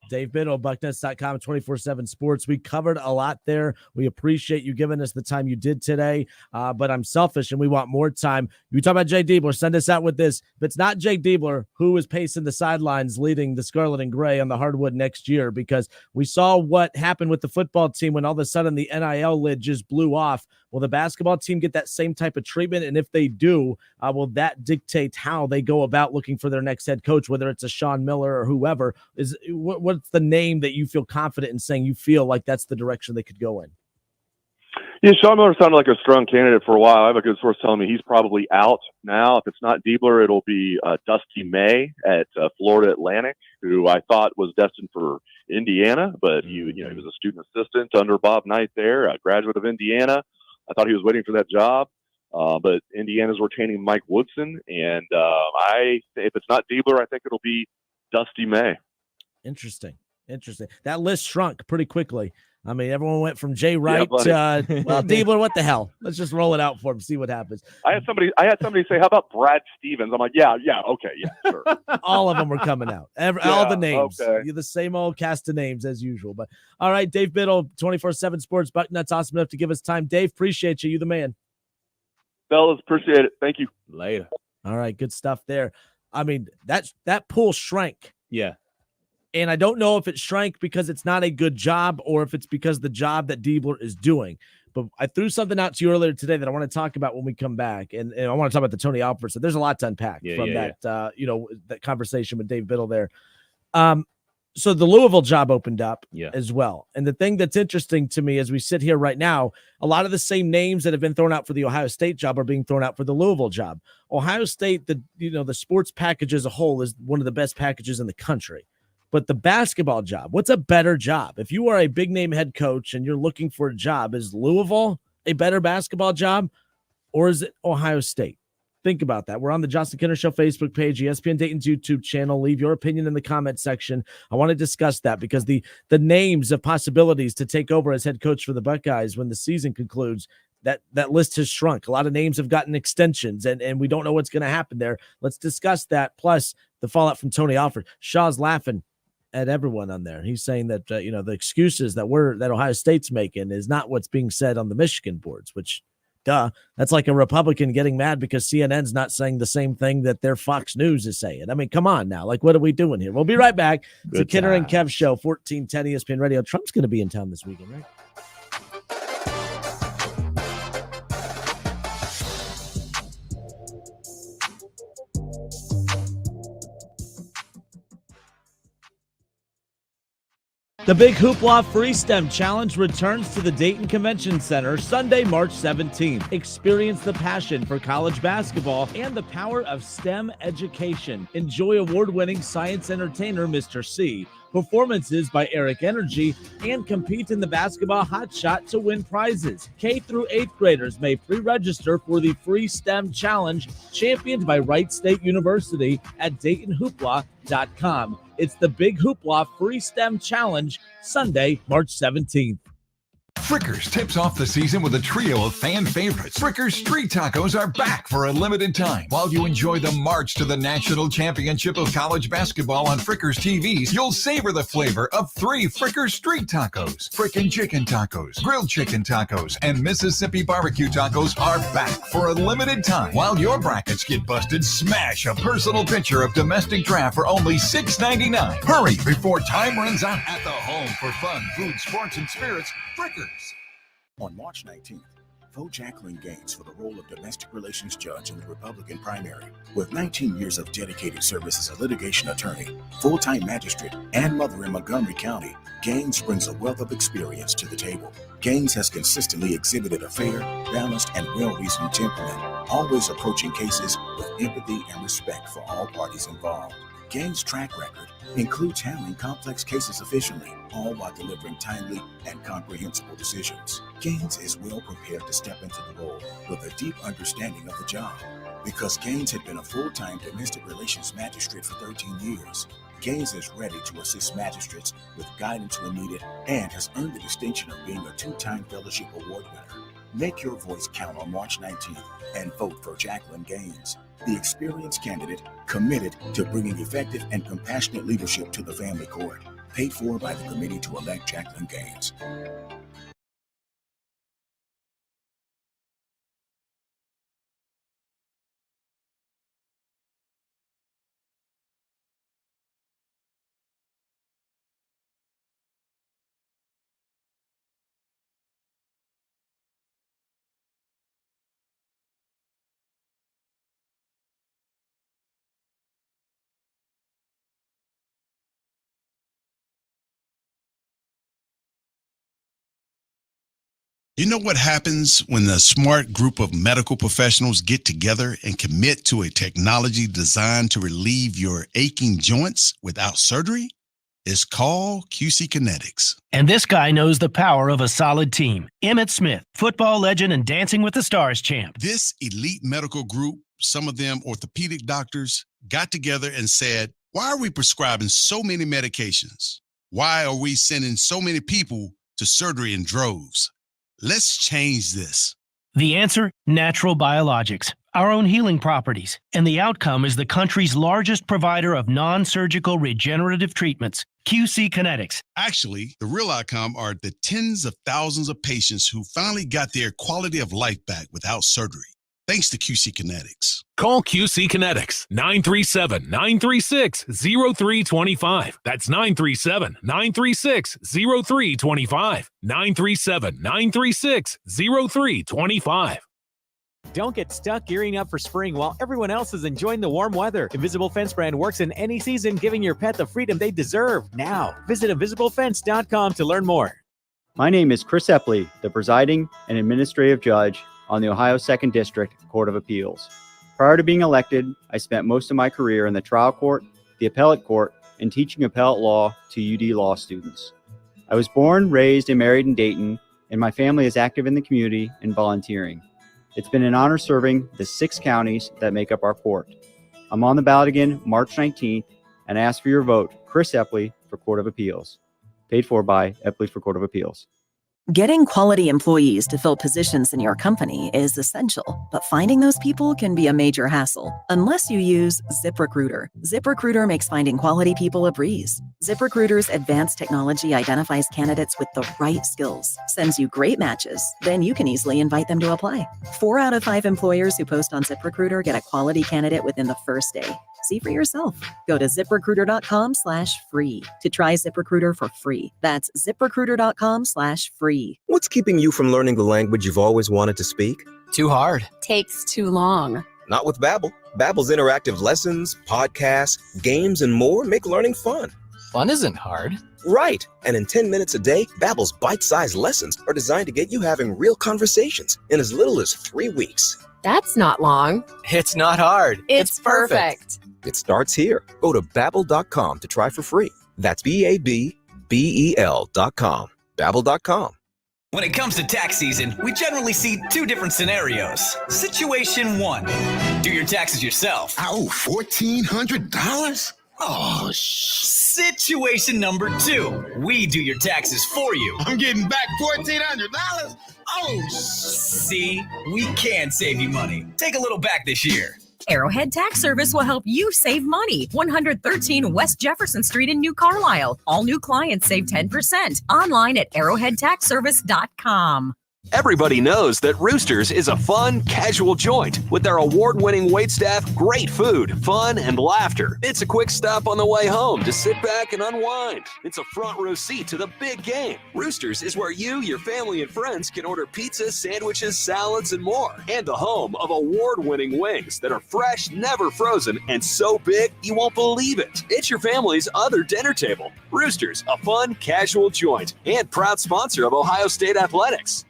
Dave Biddle, Bucknuts.com, 24/7 Sports. We covered a lot there. We appreciate you giving us the time you did today, but I'm selfish and we want more time. You talk about Jay Diebler, send us out with this. If it's not Jay Diebler, who is pacing the sidelines leading the Scarlet and Gray on the hardwood next year? Because we saw what happened with the football team when all of a sudden the NIL lid just blew off. Will the basketball team get that same type of treatment? And if they do, will that dictate how they go about looking for their next head coach, whether it's a Sean Miller or whoever? What's the name that you feel confident in saying you feel like that's the direction they could go in? Yeah, Sean Miller sounded like a strong candidate for a while. I have a good source telling me he's probably out now. If it's not Diebler, it'll be Dusty May at Florida Atlantic, who I thought was destined for Indiana, but he was a student assistant under Bob Knight there, a graduate of Indiana. I thought he was waiting for that job, but Indiana's retaining Mike Woodson, and if it's not Diebler, I think it'll be Dusty May. Interesting. That list shrunk pretty quickly. I mean, everyone went from Jay Wright to Diebler. What the hell? Let's just roll it out for him, see what happens. I had somebody say, "How about Brad Stevens?" I'm like, "Yeah, okay, yeah, sure." All of them were coming out. All the names. Okay. You're the same old cast of names as usual. But all right, Dave Biddle, 24/7 Sports, Bucknuts, awesome enough to give us time. Dave, appreciate you. You the man. Fellas, appreciate it. Thank you. Later. All right, good stuff there. I mean, that pool shrank. Yeah. And I don't know if it shrank because it's not a good job or if it's because the job that Diebler is doing. But I threw something out to you earlier today that I want to talk about when we come back. And I want to talk about the Tony Alford. So there's a lot to unpack from that, that conversation with Dave Biddle there. So the Louisville job opened up as well. And the thing that's interesting to me as we sit here right now, a lot of the same names that have been thrown out for the Ohio State job are being thrown out for the Louisville job. Ohio State, the sports package as a whole is one of the best packages in the country. But the basketball job, what's a better job? If you are a big name head coach and you're looking for a job, is Louisville a better basketball job or is it Ohio State? Think about that. We're on the Justin Kinner Show Facebook page, ESPN Dayton's YouTube channel. Leave your opinion in the comment section. I want to discuss that because the names of possibilities to take over as head coach for the Buckeyes when the season concludes, that list has shrunk. A lot of names have gotten extensions, and we don't know what's going to happen there. Let's discuss that, plus the fallout from Tony Alford. Shaw's laughing at everyone on there. He's saying that the excuses that Ohio State's making is not what's being said on the Michigan boards, which, duh, that's like a Republican getting mad because CNN's not saying the same thing that their Fox News is saying. I mean, come on now. Like, what are we doing here? We'll be right back. It's the Kinner and Kev Show, 1410 ESPN Radio. Trump's going to be in town this weekend, right? The Big Hoopla Free STEM Challenge returns to the Dayton Convention Center Sunday, March 17th. Experience the passion for college basketball and the power of STEM education. Enjoy award-winning science entertainer Mr. C, performances by Eric Energy, and compete in the Basketball Hot Shot to win prizes. K through 8th graders may pre-register for the Free STEM Challenge championed by Wright State University at DaytonHoopla.com. It's the Big Hoopla Free STEM Challenge, Sunday, March 17th. Frickers tips off the season with a trio of fan favorites. Frickers Street Tacos are back for a limited time. While you enjoy the march to the national championship of college basketball on Frickers TVs, you'll savor the flavor of 3 Frickers Street Tacos. Frickin' Chicken Tacos, Grilled Chicken Tacos, and Mississippi Barbecue Tacos are back for a limited time. While your brackets get busted, smash a personal picture of domestic draft for only $6.99. Hurry before time runs out at the home for fun, food, sports, and spirits. Frickers. On March 19th, vote Jacqueline Gaines for the role of domestic relations judge in the Republican primary. With 19 years of dedicated service as a litigation attorney, full-time magistrate, and mother in Montgomery County, Gaines brings a wealth of experience to the table. Gaines has consistently exhibited a fair, balanced, and well-reasoned temperament, always approaching cases with empathy and respect for all parties involved. Gaines' track record includes handling complex cases efficiently, all while delivering timely and comprehensible decisions. Gaines is well prepared to step into the role with a deep understanding of the job. Because Gaines had been a full-time domestic relations magistrate for 13 years, Gaines is ready to assist magistrates with guidance when needed and has earned the distinction of being a 2-time fellowship award winner. Make your voice count on March 19th and vote for Jacqueline Gaines, the experienced candidate committed to bringing effective and compassionate leadership to the family court. Paid for by the committee to elect Jacqueline Gaines. You know what happens when a smart group of medical professionals get together and commit to a technology designed to relieve your aching joints without surgery? It's called QC Kinetics. And this guy knows the power of a solid team. Emmitt Smith, football legend and Dancing with the Stars champ. This elite medical group, some of them orthopedic doctors, got together and said, why are we prescribing so many medications? Why are we sending so many people to surgery in droves? Let's change this. The answer? Natural biologics, our own healing properties. And the outcome is the country's largest provider of non-surgical regenerative treatments, QC Kinetics. Actually, the real outcome are the tens of thousands of patients who finally got their quality of life back without surgery, thanks to QC Kinetics. Call QC Kinetics, 937-936-0325. That's 937-936-0325. 937-936-0325. Don't get stuck gearing up for spring while everyone else is enjoying the warm weather. Invisible Fence brand works in any season, giving your pet the freedom they deserve. Now, visit InvisibleFence.com to learn more. My name is Chris Epley, the presiding and administrative judge on the Ohio 2nd District Court of Appeals. Prior to being elected, I spent most of my career in the trial court, the appellate court, and teaching appellate law to UD law students. I was born, raised, and married in Dayton, and my family is active in the community and volunteering. It's been an honor serving the 6 counties that make up our court. I'm on the ballot again March 19th, and I ask for your vote, Chris Epley for Court of Appeals. Paid for by Epley for Court of Appeals. Getting quality employees to fill positions in your company is essential, but finding those people can be a major hassle unless you use ZipRecruiter. ZipRecruiter makes finding quality people a breeze. ZipRecruiter's advanced technology identifies candidates with the right skills, sends you great matches, then you can easily invite them to apply. 4 out of 5 employers who post on ZipRecruiter get a quality candidate within the first day. See for yourself. Go to ZipRecruiter.com/free to try ZipRecruiter for free. That's ZipRecruiter.com/free. What's keeping you from learning the language you've always wanted to speak? Too hard. Takes too long. Not with Babbel. Babbel's interactive lessons, podcasts, games, and more make learning fun. Fun isn't hard. Right. And in 10 minutes a day, Babbel's bite-sized lessons are designed to get you having real conversations in as little as 3 weeks. That's not long. It's not hard. It's perfect. It starts here. Go to Babbel.com to try for free. That's BABBEL.com. Babbel.com. When it comes to tax season, we generally see two different scenarios. Situation one, do your taxes yourself. Oh, $1,400? Oh, Situation number two, we do your taxes for you. I'm getting back $1,400? Oh, See, we can save you money. Take a little back this year. Arrowhead Tax Service will help you save money. 113 West Jefferson Street in New Carlisle. All new clients save 10%. Online at arrowheadtaxservice.com. Everybody knows that Roosters is a fun, casual joint. With their award-winning waitstaff, great food, fun, and laughter. It's a quick stop on the way home to sit back and unwind. It's a front row seat to the big game. Roosters is where you, your family, and friends can order pizza, sandwiches, salads, and more. And the home of award-winning wings that are fresh, never frozen, and so big you won't believe it. It's your family's other dinner table. Roosters, a fun, casual joint, and proud sponsor of Ohio State Athletics.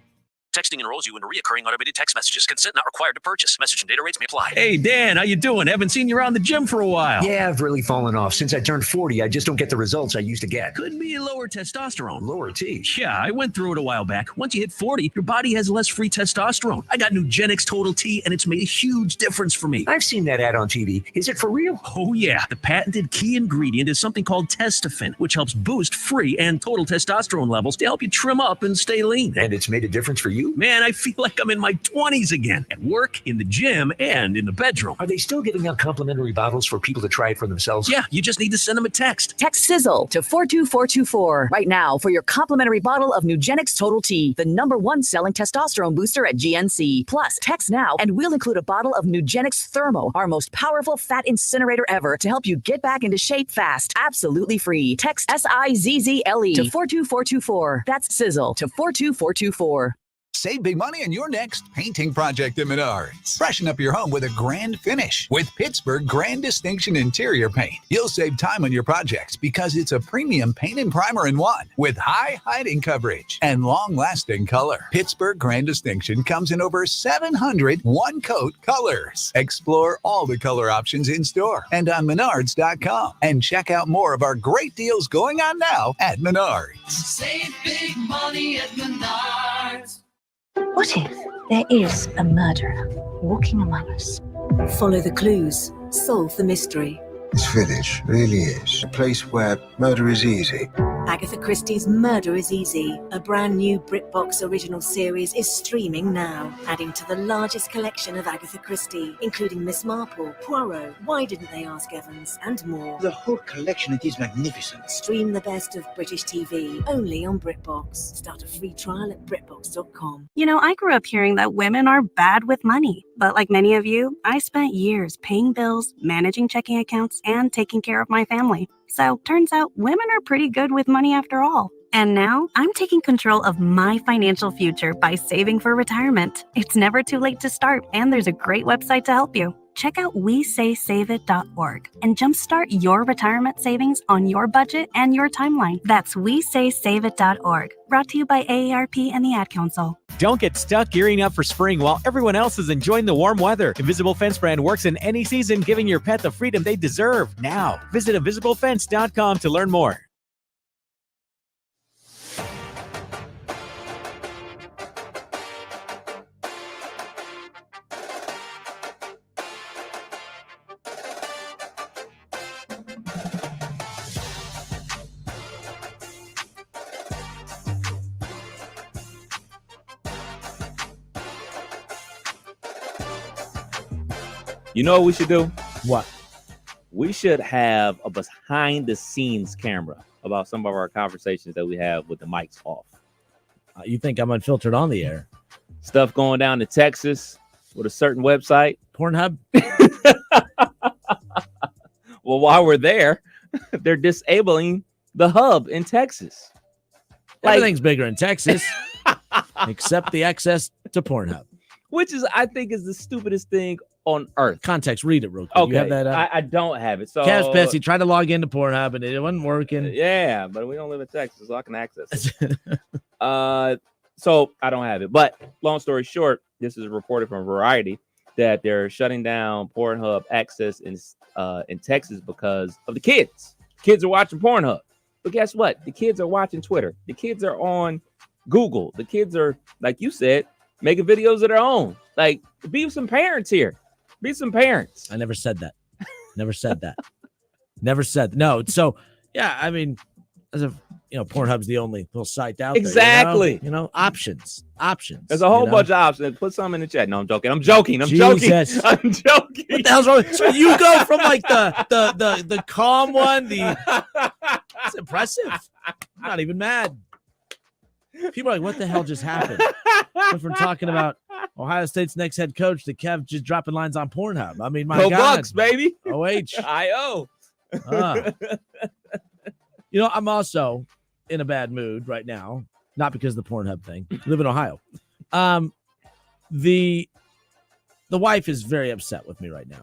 Texting enrolls you in recurring automated text messages. Consent not required to purchase. Message and data rates may apply. Hey, Dan, how you doing? Haven't seen you around the gym for a while. Yeah, I've really fallen off. Since I turned 40, I just don't get the results I used to get. Could be lower testosterone. Lower T. Yeah, I went through it a while back. Once you hit 40, your body has less free testosterone. I got Nugenix Total T, and it's made a huge difference for me. I've seen that ad on TV. Is it for real? Oh, yeah. The patented key ingredient is something called Testofen, which helps boost free and total testosterone levels to help you trim up and stay lean. And it's made a difference for you? Man, I feel like I'm in my 20s again, at work, in the gym, and in the bedroom. Are they still giving out complimentary bottles for people to try it for themselves? Yeah, you just need to send them a text. Text Sizzle to 42424 right now for your complimentary bottle of Nugenix Total T, the #1 selling testosterone booster at GNC. Plus, text now and we'll include a bottle of Nugenix Thermo, our most powerful fat incinerator ever, to help you get back into shape fast. Absolutely free. Text SIZZLE to 42424. That's Sizzle to 42424. Save big money on your next painting project at Menards. Freshen up your home with a grand finish with Pittsburgh Grand Distinction Interior Paint. You'll save time on your projects because it's a premium paint and primer in one with high hiding coverage and long-lasting color. Pittsburgh Grand Distinction comes in over 700 one-coat colors. Explore all the color options in store and on Menards.com. And check out more of our great deals going on now at Menards. Save big money at Menards. What if there is a murderer walking among us? Follow the clues. Solve the mystery. This village really is a place where murder is easy. Agatha Christie's Murder is Easy, a brand new BritBox original series, is streaming now, adding to the largest collection of Agatha Christie, including Miss Marple, Poirot, Why Didn't They Ask Evans, and more. The whole collection, it is magnificent. Stream the best of British TV, only on BritBox. Start a free trial at BritBox.com. You know, I grew up hearing that women are bad with money. But like many of you, I spent years paying bills, managing checking accounts, and taking care of my family. So turns out women are pretty good with money after all. And now I'm taking control of my financial future by saving for retirement. It's never too late to start, and there's a great website to help you. Check out WeSaySaveIt.org and jumpstart your retirement savings on your budget and your timeline. That's WeSaySaveIt.org. Brought to you by AARP and the Ad Council. Don't get stuck gearing up for spring while everyone else is enjoying the warm weather. Invisible Fence brand works in any season, giving your pet the freedom they deserve. Now, visit InvisibleFence.com to learn more. You know what we should do? What? We should have a behind-the-scenes camera about some of our conversations that we have with the mics off. You think I'm unfiltered on the air? Stuff going down to Texas with a certain website. Pornhub? Well, while we're there, they're disabling the hub in Texas. Everything's bigger in Texas, except the access to Pornhub. Which is, I think, is the stupidest thing on earth. Context, read it real quick. Okay, you have that I don't have it. So Cavs Petsy tried to log into Pornhub and it wasn't working. Yeah, but we don't live in Texas, so I can access it. So I don't have it. But long story short, this is reported from Variety that they're shutting down Pornhub access in Texas because of the kids. Kids are watching Pornhub. But guess what? The kids are watching Twitter. The kids are on Google. The kids are, like you said, making videos of their own. Like, be some parents here. Be some parents. I never said that. Never said that. Never said no. So yeah, I mean, as if Pornhub's the only little site out there. Exactly. Options. There's a whole bunch of options. Put some in the chat. No, I'm joking. I'm joking. Jesus. I'm joking. What the hell's wrong? So you go from like the calm one. It's impressive. I'm not even mad. People are like, what the hell just happened? Went from talking about Ohio State's next head coach to Kev just dropping lines on Pornhub. I mean, my Go God. Bucks, baby. OH. I-O. I'm also in a bad mood right now, not because of the Pornhub thing. I live in Ohio. The wife is very upset with me right now.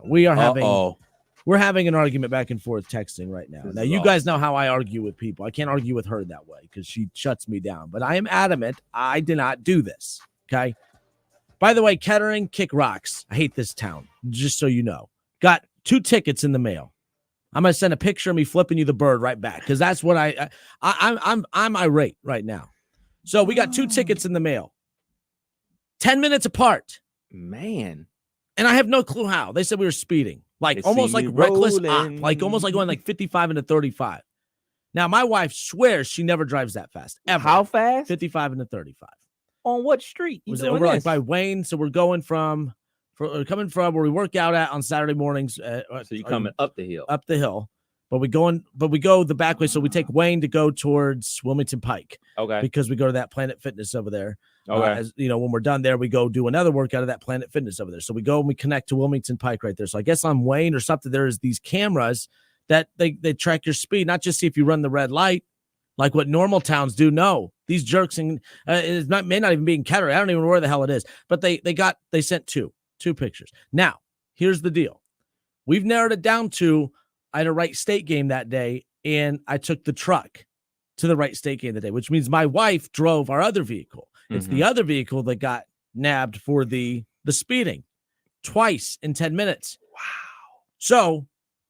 We're having an argument back and forth texting right now. Now, you guys know how I argue with people. I can't argue with her that way because she shuts me down. But I am adamant I did not do this, okay? By the way, Kettering, kick rocks. I hate this town, just so you know. Got 2 tickets in the mail. I'm going to send a picture of me flipping you the bird right back because that's what I'm irate right now. So we got 2 tickets in the mail. 10 minutes apart. Man. And I have no clue how. They said we were speeding. Like almost like reckless op, like almost like going like 55 into 35. Now, my wife swears she never drives that fast. Ever. How fast? 55 into 35. On what street? Was over like by Wayne. So we're coming from where we work out at on Saturday mornings. So you're coming up the hill. Up the hill. But we go the back way. So we take Wayne to go towards Wilmington Pike. Okay. Because we go to that Planet Fitness over there. Okay. When we're done there, we go do another workout of that Planet Fitness over there. So we go and we connect to Wilmington Pike right there. So I guess on Wayne or something, there's these cameras that they track your speed, not just see if you run the red light, like what normal towns do. No, these jerks may not even be in Kettering. I don't even know where the hell it is, but they sent two pictures. Now, here's the deal. We've narrowed it down to I had a Wright State game that day, and I took the truck to the Wright State game that day, which means my wife drove our other vehicle. It's the other vehicle that got nabbed for the speeding twice in 10 minutes. Wow. So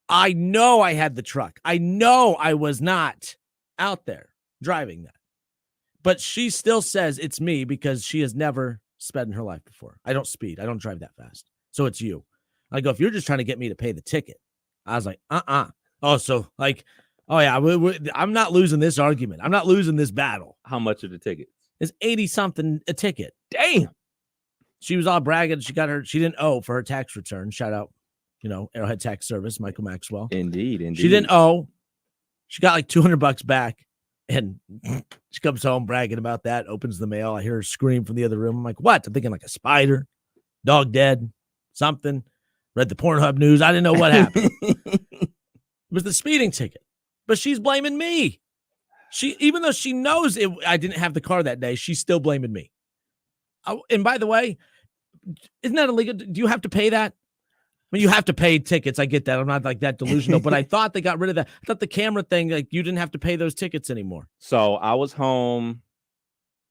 I know I had the truck. I know I was not out there driving that. But she still says it's me because she has never sped in her life before. I don't speed. I don't drive that fast. So it's you. I go, if you're just trying to get me to pay the ticket. I was like, Oh, so like, oh yeah, I'm not losing this argument. I'm not losing this battle. How much are the tickets? It's 80-something a ticket. Damn. She was all bragging. She didn't owe for her tax return. Shout out, Arrowhead Tax Service, Michael Maxwell. Indeed. She didn't owe. She got like $200 back. And she comes home bragging about that, opens the mail. I hear her scream from the other room. I'm like, what? I'm thinking like a spider, dog dead, something. Read the Pornhub news. I didn't know what happened. It was the speeding ticket. But she's blaming me. Even though she knows I didn't have the car that day, she's still blaming me. And by the way, isn't that illegal? Do you have to pay that? I mean, you have to pay tickets. I get that. I'm not like that delusional, but I thought they got rid of that. I thought the camera thing, like you didn't have to pay those tickets anymore. So I was home.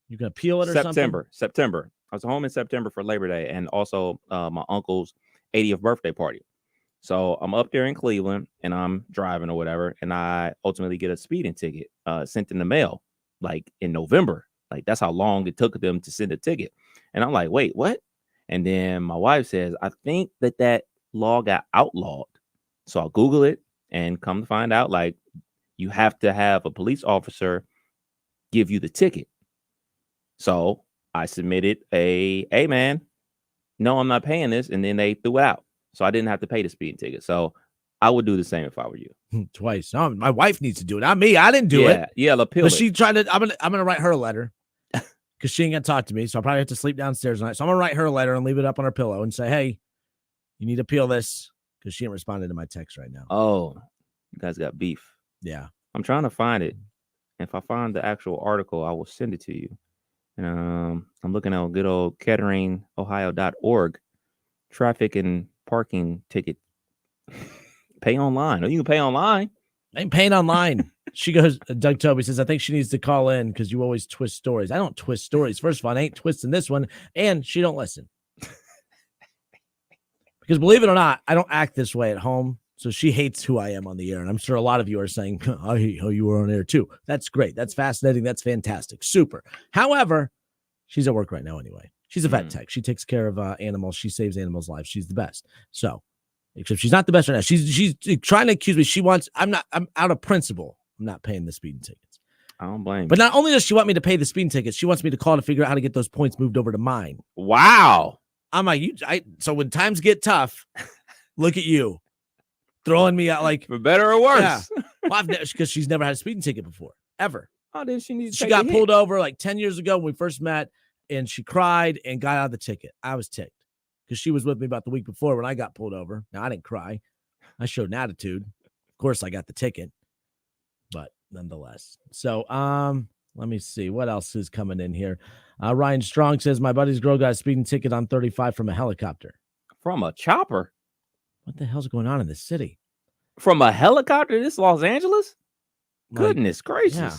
You can appeal it or something? September. I was home in September for Labor Day and also my uncle's 80th birthday party. So I'm up there in Cleveland and I'm driving or whatever. And I ultimately get a speeding ticket sent in the mail, like in November. Like that's how long it took them to send a ticket. And I'm like, wait, what? And then my wife says, I think that law got outlawed. So I'll Google it and come to find out, like, you have to have a police officer give you the ticket. So I submitted hey man, no, I'm not paying this. And then they threw it out. So I didn't have to pay the speeding ticket. So I would do the same if I were you. Twice. No, my wife needs to do it. Not me. I didn't do it. Yeah, appeal. But she tried to. I'm gonna write her a letter because she ain't gonna talk to me. So I'll probably have to sleep downstairs tonight. So I'm gonna write her a letter and leave it up on her pillow and say, hey, you need to appeal this because she ain't responding to my text right now. Oh, you guys got beef. Yeah. I'm trying to find it. If I find the actual article, I will send it to you. And I'm looking at good old KetteringOhio.org traffic and parking ticket. Pay online. Oh, you can pay online. I ain't paying online. She goes, Doug Toby says, I think she needs to call in because you always twist stories. I don't twist stories. First of all, I ain't twisting this one. And she don't listen. Because believe it or not, I don't act this way at home. So she hates who I am on the air. And I'm sure a lot of you are saying, I hate how you were on air too. That's great. That's fascinating. That's fantastic. Super. However, she's at work right now anyway. She's a vet tech. She takes care of animals. She saves animals' lives. She's the best. So, except she's not the best right now. She's trying to accuse me. I'm out of principle. I'm not paying the speeding tickets. I don't blame you. But not only does she want me to pay the speeding tickets, she wants me to call to figure out how to get those points moved over to mine. Wow. I'm like, so when times get tough, look at you throwing me out like for better or worse. Yeah. Well, because she's never had a speeding ticket before, ever. Oh, then she got pulled over like 10 years ago when we first met, and she cried and got out of the ticket. I was ticked because she was with me about the week before when I got pulled over. Now, I didn't cry. I showed an attitude. Of course, I got the ticket, but nonetheless. So, let me see what else is coming in here. Ryan Strong says my buddy's girl got a speeding ticket on 35 from a helicopter. From a chopper? What the hell's going on in this city? From a helicopter? This Los Angeles? Goodness gracious. Yeah.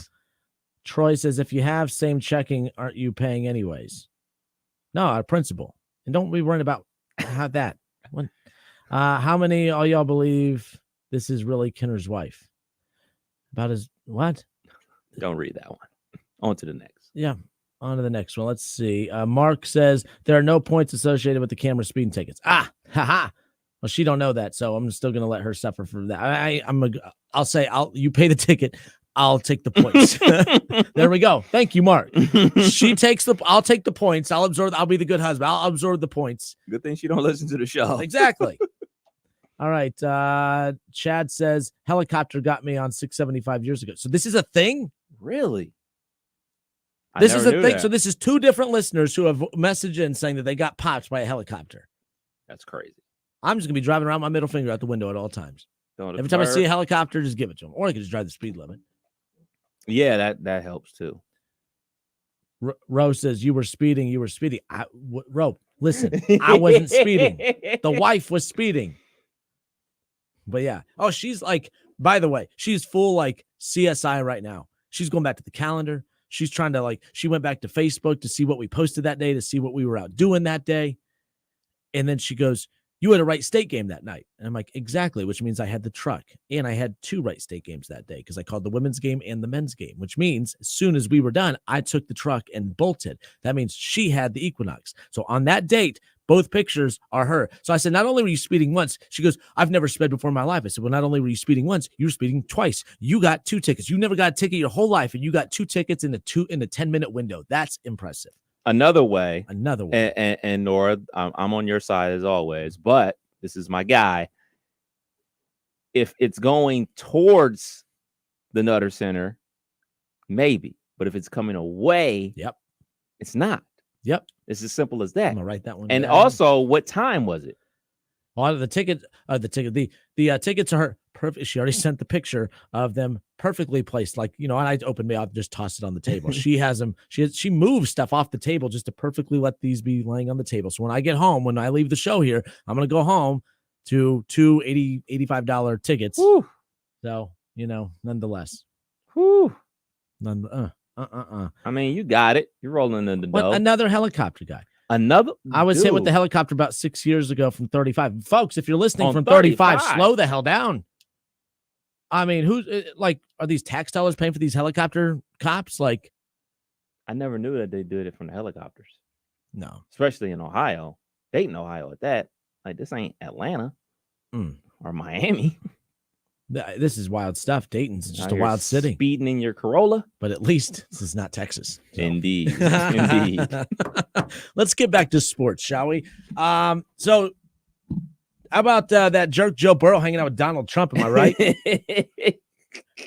Troy says, if you have same checking, aren't you paying anyways? No, our principal. And don't be worrying about how that. How many all y'all believe this is really Kinner's wife? About his what? Don't read that one. On to the next. Yeah, on to the next one. Let's see. Mark says there are no points associated with the camera speeding tickets. Haha. Well, she don't know that, so I'm still going to let her suffer for that. I'll say you pay the ticket. I'll take the points. There we go. Thank you, Mark. I'll take the points. I'll be the good husband. I'll absorb the points. Good thing she don't listen to the show. Exactly. All right. Chad says helicopter got me on 675 years ago. So this is a thing? Really? This is a thing. So this is two different listeners who have messaged in saying that they got popped by a helicopter. That's crazy. I'm just going to be driving around my middle finger out the window at all times. Every time I see a helicopter, just give it to them. Or I could just drive the speed limit. Yeah, that helps too. Ro says, you were speeding. Ro, listen, I wasn't speeding. The wife was speeding. But yeah. Oh, she's like, by the way, she's full like CSI right now. She's going back to the calendar. She's trying to she went back to Facebook to see what we posted that day, to see what we were out doing that day. And then she goes, you had a Wright State game that night. And I'm like, exactly, which means I had the truck. And I had 2 Wright State games that day because I called the women's game and the men's game, which means as soon as we were done, I took the truck and bolted. That means she had the Equinox. So on that date, both pictures are her. So I said, not only were you speeding once, she goes, I've never sped before in my life. I said, well, not only were you speeding once, you were speeding twice. You got 2 tickets. You never got a ticket your whole life, and you got 2 tickets in a 10-minute window. That's impressive. Another way. And Nora, I'm on your side as always, but this is my guy. If it's going towards the Nutter Center, maybe. But if it's coming away, it's not. Yep. It's as simple as that. I'm gonna write that one and down. Also, what time was it? Well, the tickets are her perfect. She already sent the picture of them perfectly placed. Like, and I opened me up, just toss it on the table. She has them. She moves stuff off the table just to perfectly let these be laying on the table. So when I get home, when I leave the show here, I'm going to go home to two $85 tickets. Woo. So, nonetheless. Whew. I mean, you got it. You're rolling in the dough. Another helicopter guy. I was hit with the helicopter about 6 years ago from 35. Folks, if you're listening from 35, slow the hell down. I mean, are these tax dollars paying for these helicopter cops? Like, I never knew that they did it from the helicopters. No. Especially in Ohio. Dayton, Ohio at that. Like, this ain't Atlanta or Miami. This is wild stuff. Dayton's just a wild city. Speeding in your Corolla. But at least this is not Texas. So. Indeed. Indeed. Let's get back to sports, shall we? So how about that jerk Joe Burrow hanging out with Donald Trump? Am I right?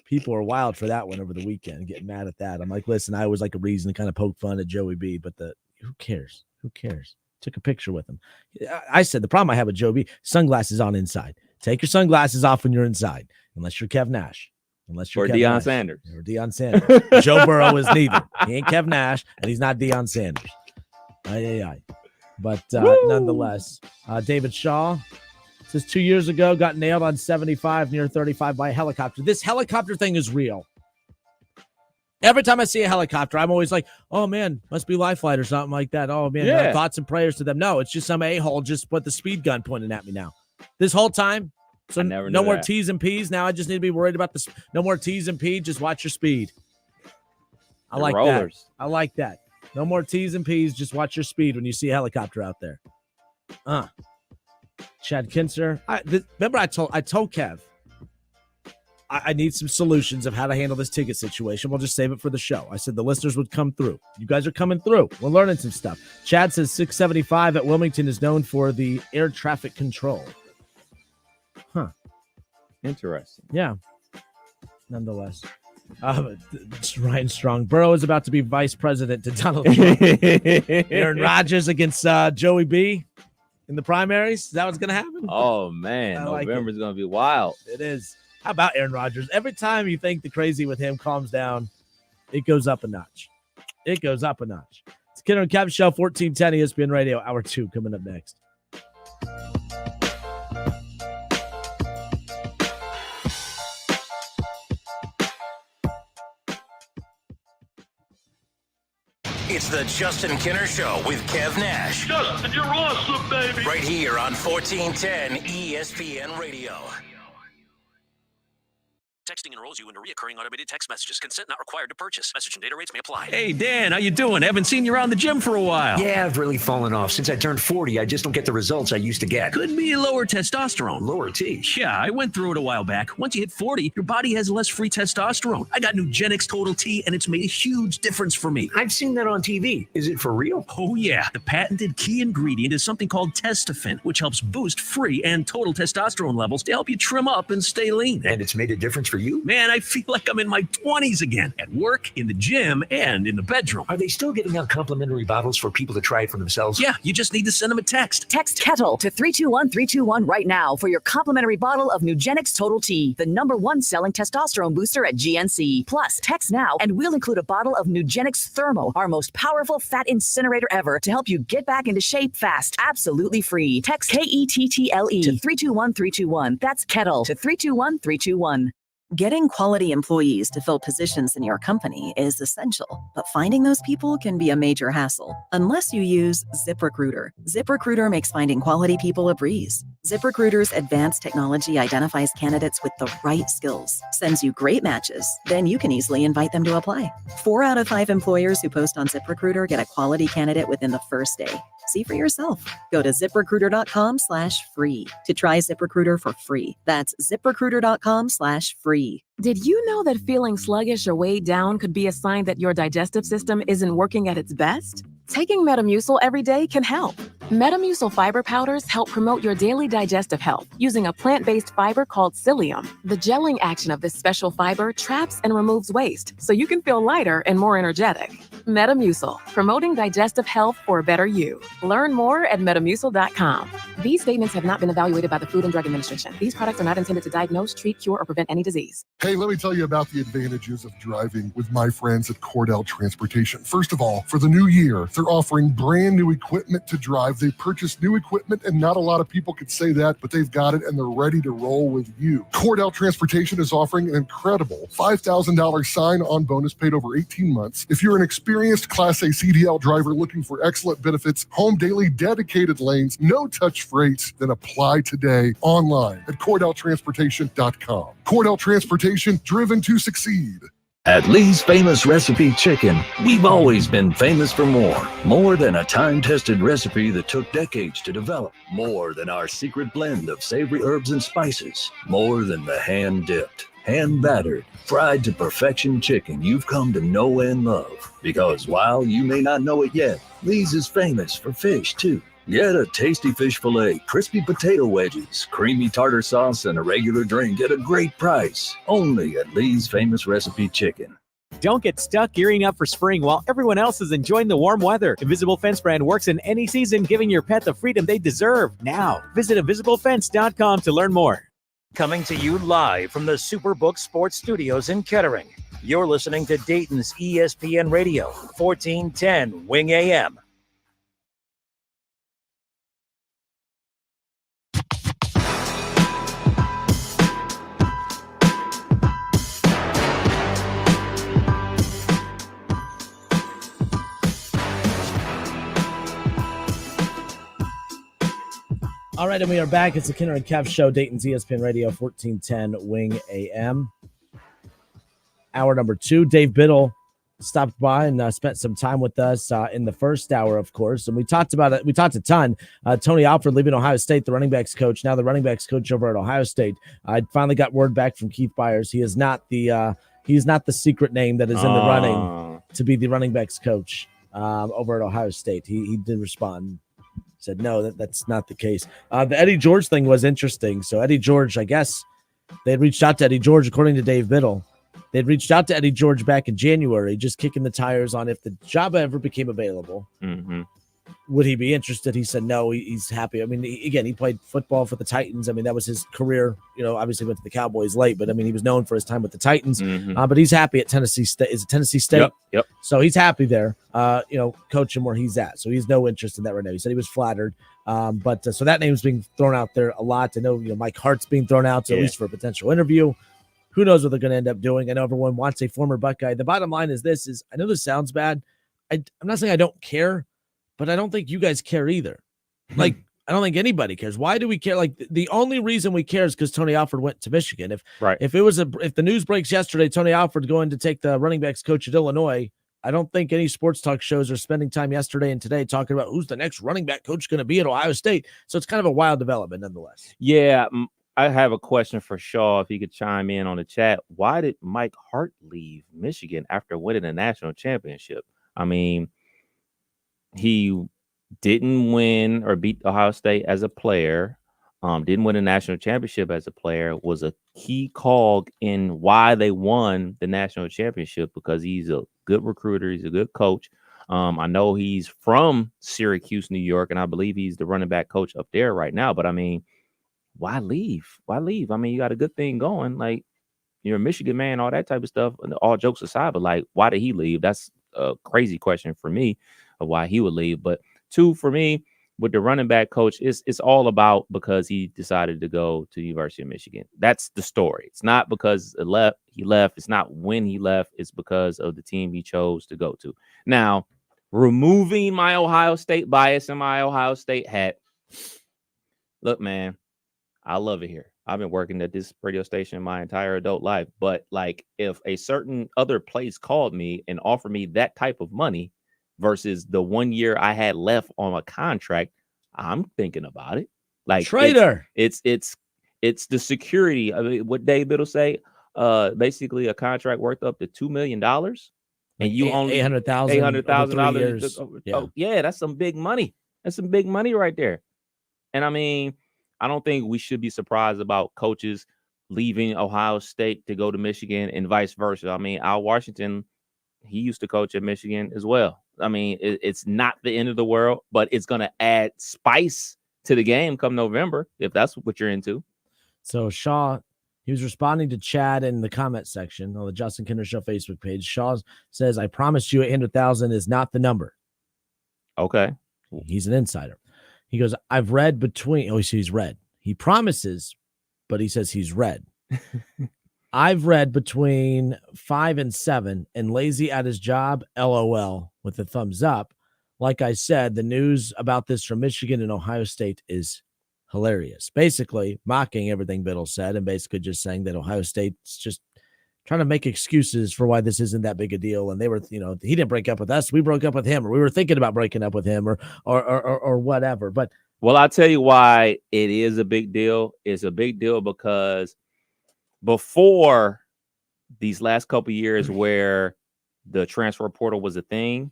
People are wild for that one over the weekend, getting mad at that. I'm like, listen, I always like a reason to kind of poke fun at Joey B, but who cares? Who cares? Took a picture with him. I said the problem I have with Joe B, sunglasses on inside. Take your sunglasses off when you're inside, unless you're Kev Nash. Unless you're Deion Sanders. Or Deion Sanders. Joe Burrow is neither. He ain't Kev Nash, and he's not Deion Sanders. Aye. But nonetheless, David Shaw says 2 years ago, got nailed on 75 near 35 by a helicopter. This helicopter thing is real. Every time I see a helicopter, I'm always like, oh, man, must be Life Flight or something like that. Oh, man, thoughts and prayers to them. No, it's just some a-hole just put the speed gun pointing at me now. This whole time, So no more T's and P's. Now I just need to be worried about this. No more T's and P's. Just watch your speed. I like rollers. that. I like that. No more T's and P's. Just watch your speed when you see a helicopter out there. Chad Kinser. Remember I told Kev I need some solutions of how to handle this ticket situation. We'll just save it for the show. I said the listeners would come through. You guys are coming through. We're learning some stuff. Chad says 675 at Wilmington is known for the air traffic control. Huh. Interesting. Yeah. Nonetheless. Ryan Strong. Burrow is about to be vice president to Donald Trump. Aaron Rodgers against Joey B in the primaries. Is that what's going to happen? Oh, man. November's going to be wild. It is. How about Aaron Rodgers? Every time you think the crazy with him calms down, it goes up a notch. It goes up a notch. It's Kidder and Kev Show, 1410 ESPN Radio, Hour 2 coming up next. It's the Justin Kinner Show with Kev Nash. Justin, you're awesome, baby. Right here on 1410 ESPN Radio. Texting enrolls you into recurring automated text messages. Consent not required to purchase. Message and data rates may apply. Hey, Dan, how you doing? Haven't seen you around the gym for a while. Yeah, I've really fallen off. Since I turned 40, I just don't get the results I used to get. Could be lower testosterone. Lower T? Yeah, I went through it a while back. Once you hit 40, your body has less free testosterone. I got Nugenix Total T, and it's made a huge difference for me. I've seen that on TV. Is it for real? Oh, yeah. The patented key ingredient is something called Testofen, which helps boost free and total testosterone levels to help you trim up and stay lean. And it's made a difference for you? Man, I feel like I'm in my 20s again, at work, in the gym, and in the bedroom. Are they still giving out complimentary bottles for people to try it for themselves? Yeah, you just need to send them a text. Text KETTLE to 321-321 right now for your complimentary bottle of Nugenix Total T, the #1 selling testosterone booster at GNC. Plus, text now and we'll include a bottle of Nugenix Thermo, our most powerful fat incinerator ever, to help you get back into shape fast, absolutely free. Text KETTLE to 321-321. That's KETTLE to 321-321. Getting quality employees to fill positions in your company is essential, but finding those people can be a major hassle unless you use ZipRecruiter. ZipRecruiter makes finding quality people a breeze. ZipRecruiter's advanced technology identifies candidates with the right skills, sends you great matches, then you can easily invite them to apply. 4 out of 5 employers who post on ZipRecruiter get a quality candidate within the first day. See for yourself. Go to ZipRecruiter.com/free to try ZipRecruiter for free. That's ZipRecruiter.com/free. Did you know that feeling sluggish or weighed down could be a sign that your digestive system isn't working at its best? Taking Metamucil every day can help. Metamucil fiber powders help promote your daily digestive health using a plant-based fiber called psyllium. The gelling action of this special fiber traps and removes waste, so you can feel lighter and more energetic. Metamucil, promoting digestive health for a better you. Learn more at metamucil.com. These statements have not been evaluated by the Food and Drug Administration. These products are not intended to diagnose, treat, cure, or prevent any disease. Hey, let me tell you about the advantages of driving with my friends at Cordell Transportation. First of all, for the new year, they're offering brand new equipment to drive. They purchased new equipment, and not a lot of people could say that, but they've got it, and they're ready to roll with you. Cordell Transportation is offering an incredible $5,000 sign-on bonus paid over 18 months. If you're an experienced Class A CDL driver looking for excellent benefits, home daily dedicated lanes, no-touch freights, then apply today online at CordellTransportation.com. Cordell Transportation, driven to succeed. At Lee's Famous Recipe Chicken, we've always been famous for more. More than a time-tested recipe that took decades to develop. More than our secret blend of savory herbs and spices. More than the hand-dipped, hand-battered, fried to perfection chicken you've come to know and love. Because while you may not know it yet, Lee's is famous for fish, too. Get a tasty fish fillet, crispy potato wedges, creamy tartar sauce, and a regular drink at a great price. Only at Lee's Famous Recipe Chicken. Don't get stuck gearing up for spring while everyone else is enjoying the warm weather. Invisible Fence brand works in any season, giving your pet the freedom they deserve. Now, visit invisiblefence.com to learn more. Coming to you live from the Superbook Sports Studios in Kettering. You're listening to Dayton's ESPN Radio, 1410 Wing AM. All right, and we are back. It's the Kinner and Kev Show, Dayton's ESPN Radio, 1410 Wing AM. Hour number 2. Dave Biddle stopped by and spent some time with us in the first hour, of course. And we talked about it. We talked a ton. Tony Alford leaving Ohio State, the running backs coach, now the running backs coach over at Ohio State. I finally got word back from Keith Byers. He is not the secret name that is in the running to be the running backs coach over at Ohio State. He did respond. Said no, that's not the case. The Eddie George thing was interesting. So Eddie George, I guess they had reached out to Eddie George, according to Dave Biddle. They'd reached out to Eddie George back in January, just kicking the tires on if the job ever became available. Mm-hmm. Would he be interested? He said no, he's happy. I mean, he played football for the Titans. I mean, that was his career. Obviously went to the Cowboys late, but I mean, he was known for his time with the Titans. Mm-hmm. But he's happy at Tennessee State. Is it Tennessee State? Yep. So he's happy there, coaching where he's at. So he's no interest in that right now. He said he was flattered. But so that name's being thrown out there a lot. I know, Mike Hart's being thrown out, at least for a potential interview. Who knows what they're going to end up doing? I know everyone wants a former Buckeye. The bottom line is I know this sounds bad. I'm not saying I don't care, but I don't think you guys care either. Like, I don't think anybody cares. Why do we care? Like, the only reason we care is because Tony Alford went to Michigan. If the news breaks yesterday, Tony Alford going to take the running backs coach at Illinois, I don't think any sports talk shows are spending time yesterday and today talking about who's the next running back coach going to be at Ohio State. So it's kind of a wild development nonetheless. Yeah. I have a question for Shaw, if he could chime in on the chat. Why did Mike Hart leave Michigan after winning a national championship? I mean, he didn't win or beat Ohio State as a player, didn't win a national championship as a player, was a key cog in why they won the national championship because he's a good recruiter. He's a good coach. I know he's from Syracuse, New York, and I believe he's the running back coach up there right now. But I mean, why leave? I mean, you got a good thing going. Like, you're a Michigan man, all that type of stuff. And all jokes aside, but like, why did he leave? That's a crazy question for me of why he would leave. But 2, for me, with the running back coach, it's all about because he decided to go to the University of Michigan. That's the story. It's not because he left. It's not when he left. It's because of the team he chose to go to. Now, removing my Ohio State bias and my Ohio State hat, look, man, I love it here. I've been working at this radio station my entire adult life. But like, if a certain other place called me and offered me that type of money versus the 1 year I had left on a contract, I'm thinking about it. Like, traitor. It's the security. I mean, what Dave Biddle say? Basically a contract worth up to $2 million, and you only $800,000. Oh, yeah, that's some big money. That's some big money right there. And I mean, I don't think we should be surprised about coaches leaving Ohio State to go to Michigan and vice versa. I mean, Al Washington, he used to coach at Michigan as well. I mean, it's not the end of the world, but it's going to add spice to the game come November, if that's what you're into. So Shaw, he was responding to Chad in the comment section on the Justin Kinder Show Facebook page. Shaw says, I promise you 800,000 is not the number. Okay. He's an insider. He goes, I've read between, he's read. He promises, but he says he's read. I've read between 5 and 7 and lazy at his job, LOL, with a thumbs up. Like I said, the news about this from Michigan and Ohio State is hilarious. Basically mocking everything Biddle said and basically just saying that Ohio State's just trying to make excuses for why this isn't that big a deal. And they were, he didn't break up with us. We broke up with him, or we were thinking about breaking up with him or whatever. But well, I'll tell you why it is a big deal. It's a big deal because before these last couple of years where the transfer portal was a thing,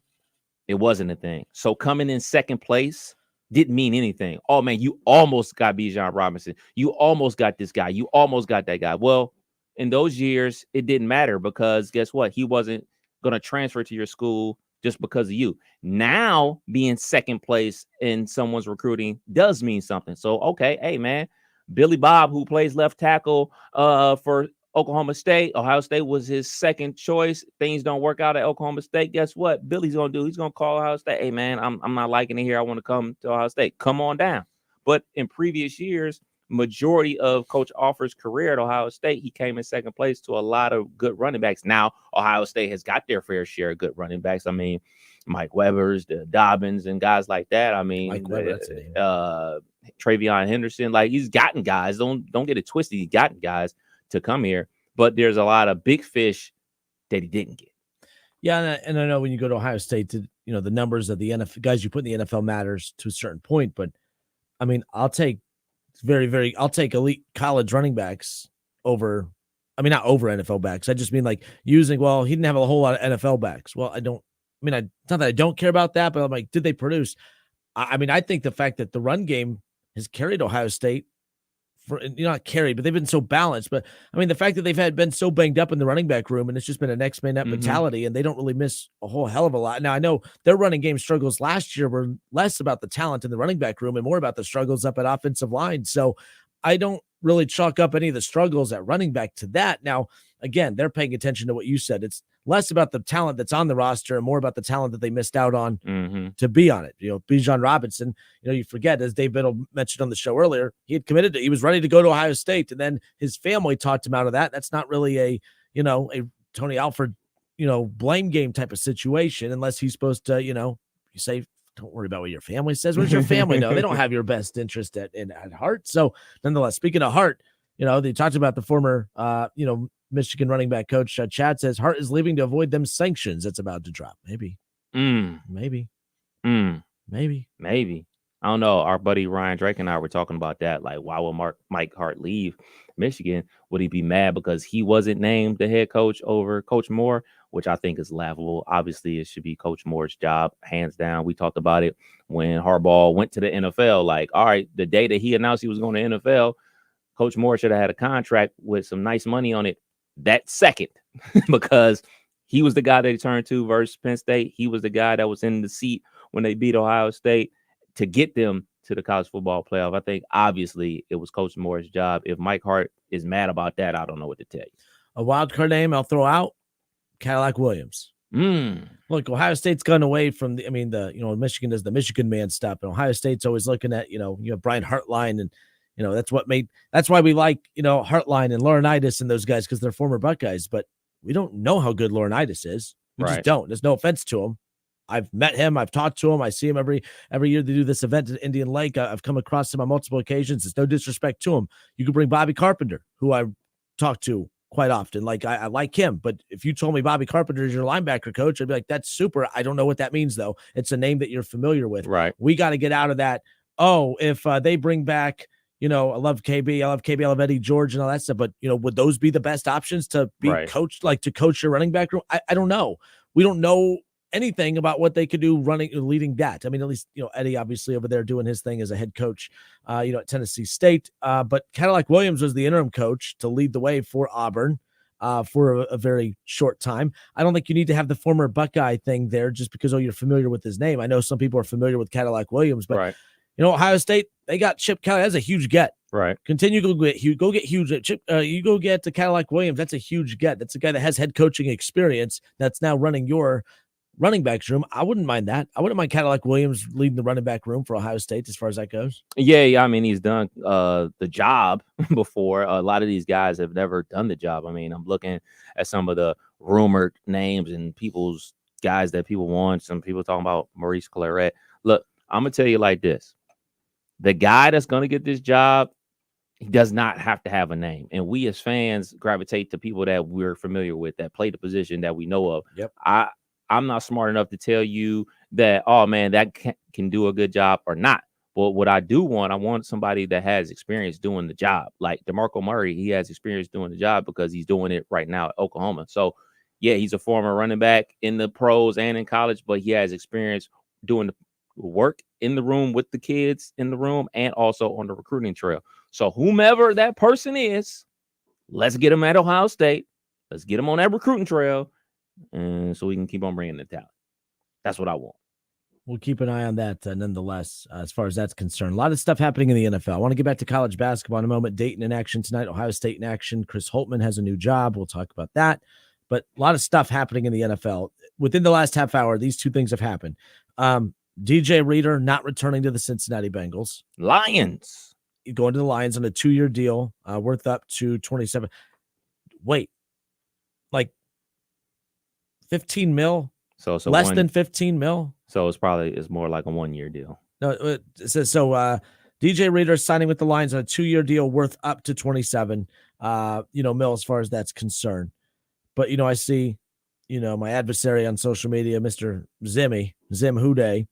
it wasn't a thing. So coming in second place didn't mean anything. Oh man, you almost got Bijan Robinson. You almost got this guy. You almost got that guy. Well, in those years, it didn't matter because guess what? He wasn't going to transfer to your school just because of you. Now, being second place in someone's recruiting does mean something. So, okay, hey, man, Billy Bob, who plays left tackle for Oklahoma State, Ohio State was his second choice. Things don't work out at Oklahoma State. Guess what Billy's going to do? He's going to call Ohio State. Hey, man, I'm not liking it here. I want to come to Ohio State. Come on down. But in previous years, majority of Coach Offer's career at Ohio State, he came in second place to a lot of good running backs. Now, Ohio State has got their fair share of good running backs. I mean, Mike Weber's, the Dobbins, and guys like that. I mean, Mike Weber, Travion Henderson. Like, he's gotten guys. Don't get it twisted. He's gotten guys to come here, but there's a lot of big fish that he didn't get. Yeah, and I know when you go to Ohio State, the numbers of the NFL guys you put in the NFL matters to a certain point, but I mean, I'll take elite college running backs over. I mean, not over NFL backs. I just mean like he didn't have a whole lot of NFL backs. Well, it's not that I don't care about that, but I'm like, did they produce? I mean, I think the fact that the run game has carried Ohio State not carried, but they've been so balanced. But I mean, the fact that they've been so banged up in the running back room and it's just been a next man up mentality and they don't really miss a whole hell of a lot. Now, I know their running game struggles last year were less about the talent in the running back room and more about the struggles up at offensive line. So I don't really chalk up any of the struggles at running back to that. Now, again, they're paying attention to what you said. It's less about the talent that's on the roster and more about the talent that they missed out on to be on it. Bijan Robinson, you forget, as Dave Biddle mentioned on the show earlier, he was ready to go to Ohio State, and then his family talked him out of that. That's not really a Tony Alford, blame game type of situation, unless he's supposed to, you say, don't worry about what your family says. What does your family know? They don't have your best interest at heart. So nonetheless, speaking of heart, they talked about the former, Michigan running back coach. Chad says Hart is leaving to avoid them sanctions that's about to drop. Maybe. Maybe. I don't know. Our buddy Ryan Drake and I were talking about that. Like, why will Mike Hart leave Michigan? Would he be mad because he wasn't named the head coach over Coach Moore, which I think is laughable. Obviously, it should be Coach Moore's job, hands down. We talked about it when Harbaugh went to the NFL. Like, all right, the day that he announced he was going to NFL, Coach Moore should have had a contract with some nice money on it that second because he was the guy they turned to versus Penn State. He was the guy that was in the seat when they beat Ohio State to get them to the college football playoff. I think obviously it was Coach Moore's job. If Mike Hart is mad about that, I don't know what to tell you. A wild card name I'll throw out: Cadillac Williams. Look, Ohio State's gone away from Michigan does the Michigan man stuff, and Ohio State's always looking at, you have Brian Hartline, and that's why we like, Hartline and Laurinaitis and those guys, because they're former Buckeyes, but we don't know how good Laurinaitis is. We just don't. There's no offense to him. I've met him. I've talked to him. I see him every year they do this event at Indian Lake. I've come across him on multiple occasions. It's no disrespect to him. You could bring Bobby Carpenter, who I talk to quite often. Like, I like him, but if you told me Bobby Carpenter is your linebacker coach, I'd be like, that's super. I don't know what that means, though. It's a name that you're familiar with. Right. We got to get out of that. Oh, if they bring back, I love KB. I love Eddie George and all that stuff. But, would those be the best options to be coached, like to coach your running back room? I don't know. We don't know anything about what they could do leading that. I mean, at least, Eddie obviously over there doing his thing as a head coach, at Tennessee State. But Cadillac Williams was the interim coach to lead the way for Auburn for a very short time. I don't think you need to have the former Buckeye thing there just because, you're familiar with his name. I know some people are familiar with Cadillac Williams, but Ohio State, they got Chip Kelly. That's a huge get. Right. Continue to go get huge. Chip, you go get to Cadillac Williams. That's a huge get. That's a guy that has head coaching experience that's now running your running backs room. I wouldn't mind that. I wouldn't mind Cadillac Williams leading the running back room for Ohio State as far as that goes. Yeah. I mean, he's done the job before. A lot of these guys have never done the job. I mean, I'm looking at some of the rumored names and people's guys that people want. Some people talking about Maurice Claret. Look, I'm going to tell you like this. The guy that's going to get this job, he does not have to have a name. And we as fans gravitate to people that we're familiar with, that play the position that we know of. Yep. I'm not smart enough to tell you that, oh, man, that can do a good job or not. But what I want somebody that has experience doing the job. Like DeMarco Murray, he has experience doing the job because he's doing it right now at Oklahoma. So, yeah, he's a former running back in the pros and in college, but he has experience doing the work in the room with the kids in the room and also on the recruiting trail. So whomever that person is, let's get him at Ohio State. Let's get him on that recruiting trail, and so we can keep on bringing the talent. That's what I want. We'll keep an eye on that nonetheless, as far as that's concerned. A lot of stuff happening in the NFL. I want to get back to college basketball in a moment. Dayton in action tonight, Ohio State in action. Chris Holtmann has a new job. We'll talk about that. But a lot of stuff happening in the NFL. Within the last half hour, these two things have happened. DJ Reader not returning to the Cincinnati Bengals. Lions. Going to the Lions on a 2-year deal worth up to 27. Wait, like 15 mil? So less than 15 mil? So it's more like a 1-year deal. No, it says so. DJ Reader is signing with the Lions on a 2-year deal worth up to 27 mil as far as that's concerned. But, I see, my adversary on social media, Mr. Zim Houday,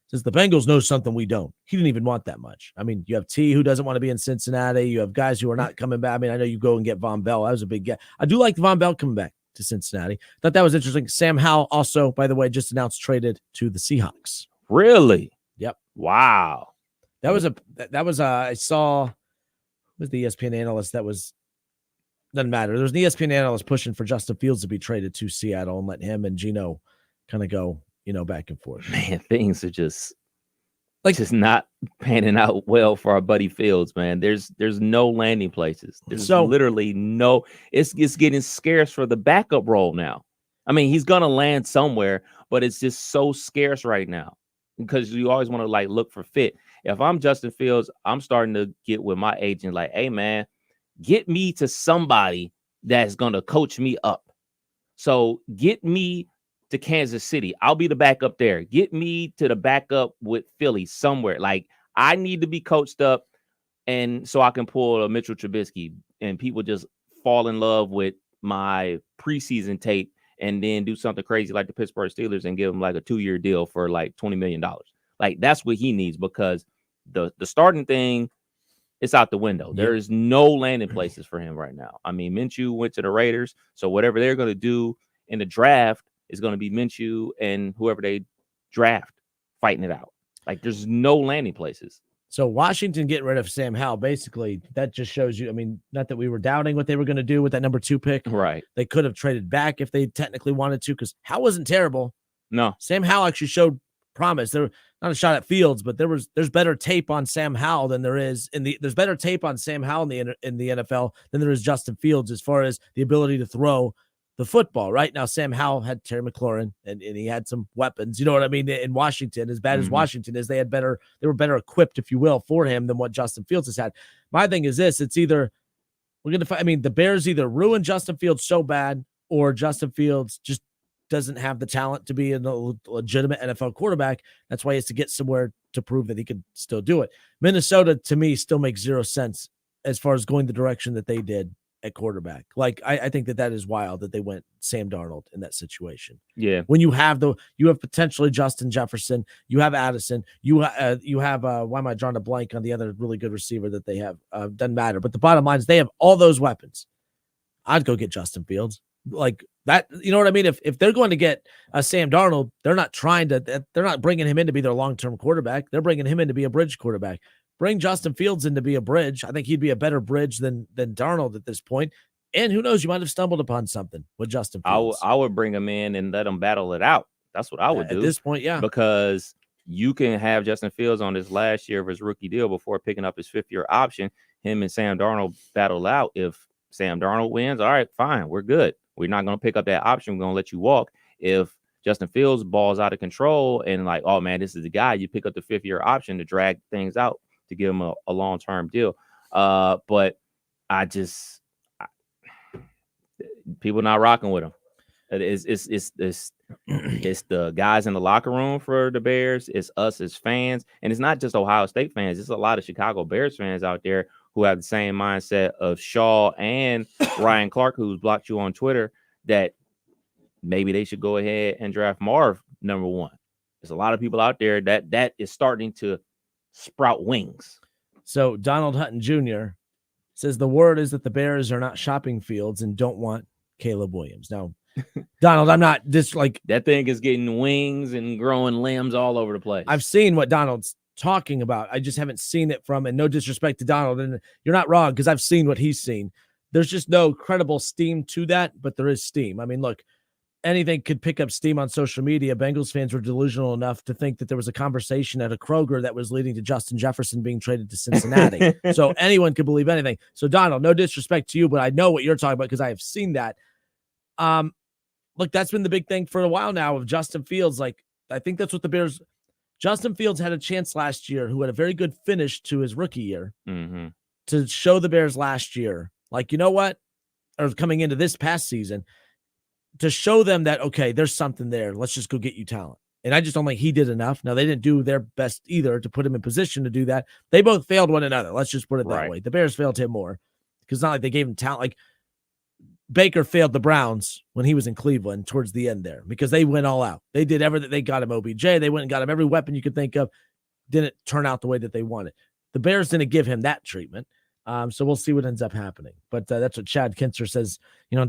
says the Bengals know something we don't. He didn't even want that much. I mean, you have T who doesn't want to be in Cincinnati. You have guys who are not coming back. I mean, I know you go and get Von Bell. That was a big get. I do like Von Bell coming back to Cincinnati. Thought that was interesting. Sam Howell also, by the way, just announced traded to the Seahawks. Really? Yep. Wow. I saw, who was the ESPN analyst that was, doesn't matter. There was an ESPN analyst pushing for Justin Fields to be traded to Seattle and let him and Geno kind of go, back and forth. Man, things are just not panning out well for our buddy Fields, man. There's no landing places. There's literally no, it's getting scarce for the backup role now. I mean, he's going to land somewhere, but it's just so scarce right now because you always want to look for fit. If I'm Justin Fields, I'm starting to get with my agent like, hey, man, get me to somebody that's going to coach me up. So get me to Kansas City. I'll be the backup there. Get me to the backup with Philly somewhere. I need to be coached up and so I can pull a Mitchell Trubisky and people just fall in love with my preseason tape and then do something crazy like the Pittsburgh Steelers and give him a 2-year deal for $20 million. That's what he needs because the starting thing, it's out the window. There is no landing places for him right now. I mean, Minshew went to the Raiders, so whatever they're going to do in the draft is going to be Minshew and whoever they draft fighting it out. There's no landing places. So Washington getting rid of Sam Howell, basically, that just shows you, I mean, not that we were doubting what they were going to do with that number 2 pick. Right. They could have traded back if they technically wanted to because Howell wasn't terrible. No. Sam Howell actually showed promise. There, not a shot at Fields, but there's better tape on Sam Howell than there is there's better tape on Sam Howell in the NFL than there is Justin Fields as far as the ability to throw the football. Right now, Sam Howell had Terry McLaurin and he had some weapons. You know what I mean? In Washington, as bad as Washington is, they were better equipped, if you will, for him than what Justin Fields has had. My thing is this: it's either the Bears either ruin Justin Fields so bad, or Justin Fields just doesn't have the talent to be a legitimate NFL quarterback. That's why he has to get somewhere to prove that he can still do it. Minnesota, to me, still makes zero sense as far as going the direction that they did at quarterback. I think that is wild that they went Sam Darnold in that situation. Yeah. When you have potentially Justin Jefferson, you have Addison, you have why am I drawing a blank on the other really good receiver that they have? Doesn't matter. But the bottom line is they have all those weapons. I'd go get Justin Fields. That, you know what I mean? If they're going to get Sam Darnold, they're not bringing him in to be their long-term quarterback. They're bringing him in to be a bridge quarterback. Bring Justin Fields in to be a bridge. I think he'd be a better bridge than Darnold at this point. And who knows, you might have stumbled upon something with Justin Fields. I would bring him in and let him battle it out. That's what I would do. At this point, yeah. Because you can have Justin Fields on his last year of his rookie deal before picking up his 5th-year option. Him and Sam Darnold battle out. If Sam Darnold wins, all right, fine, we're good. We're not going to pick up that option. We're going to let you walk. If Justin Fields balls out of control and oh, man, this is the guy, you pick up the 5th-year option to drag things out to give him a long-term deal. But people not rocking with him. It's the guys in the locker room for the Bears. It's us as fans. And it's not just Ohio State fans. It's a lot of Chicago Bears fans out there who have the same mindset of Shaw and Ryan Clark, who's blocked you on Twitter, that maybe they should go ahead and draft Marv number 1. There's a lot of people out there that is starting to sprout wings. So Donald Hutton Jr. says the word is that the Bears are not shopping Fields and don't want Caleb Williams. Now, Donald, I'm not just that thing is getting wings and growing limbs all over the place. I've seen what Donald's talking about. I just haven't seen it from, and no disrespect to Donald, and you're not wrong because I've seen what he's seen. There's just no credible steam to that, but there is steam. I mean, look, anything could pick up steam on social media. Bengals fans were delusional enough to think that there was a conversation at a Kroger that was leading to Justin Jefferson being traded to Cincinnati. So anyone could believe anything. So Donald, no disrespect to you, but I know what you're talking about because I have seen that. Look, that's been the big thing for a while now of Justin Fields. I think that's what the Bears. Justin Fields had a chance last year, who had a very good finish to his rookie year, to show the Bears last year, you know what, or coming into this past season, to show them that, okay, there's something there. Let's just go get you talent. And I just don't think he did enough. Now, they didn't do their best either to put him in position to do that. They both failed one another. Let's just put it that way. The Bears failed him more because it's not like they gave him talent. Like Baker failed the Browns when he was in Cleveland towards the end there because they went all out. They did everything. They got him OBJ. They went and got him every weapon you could think of. Didn't turn out the way that they wanted. The Bears didn't give him that treatment. So we'll see what ends up happening. But that's what Chad Kinzer says,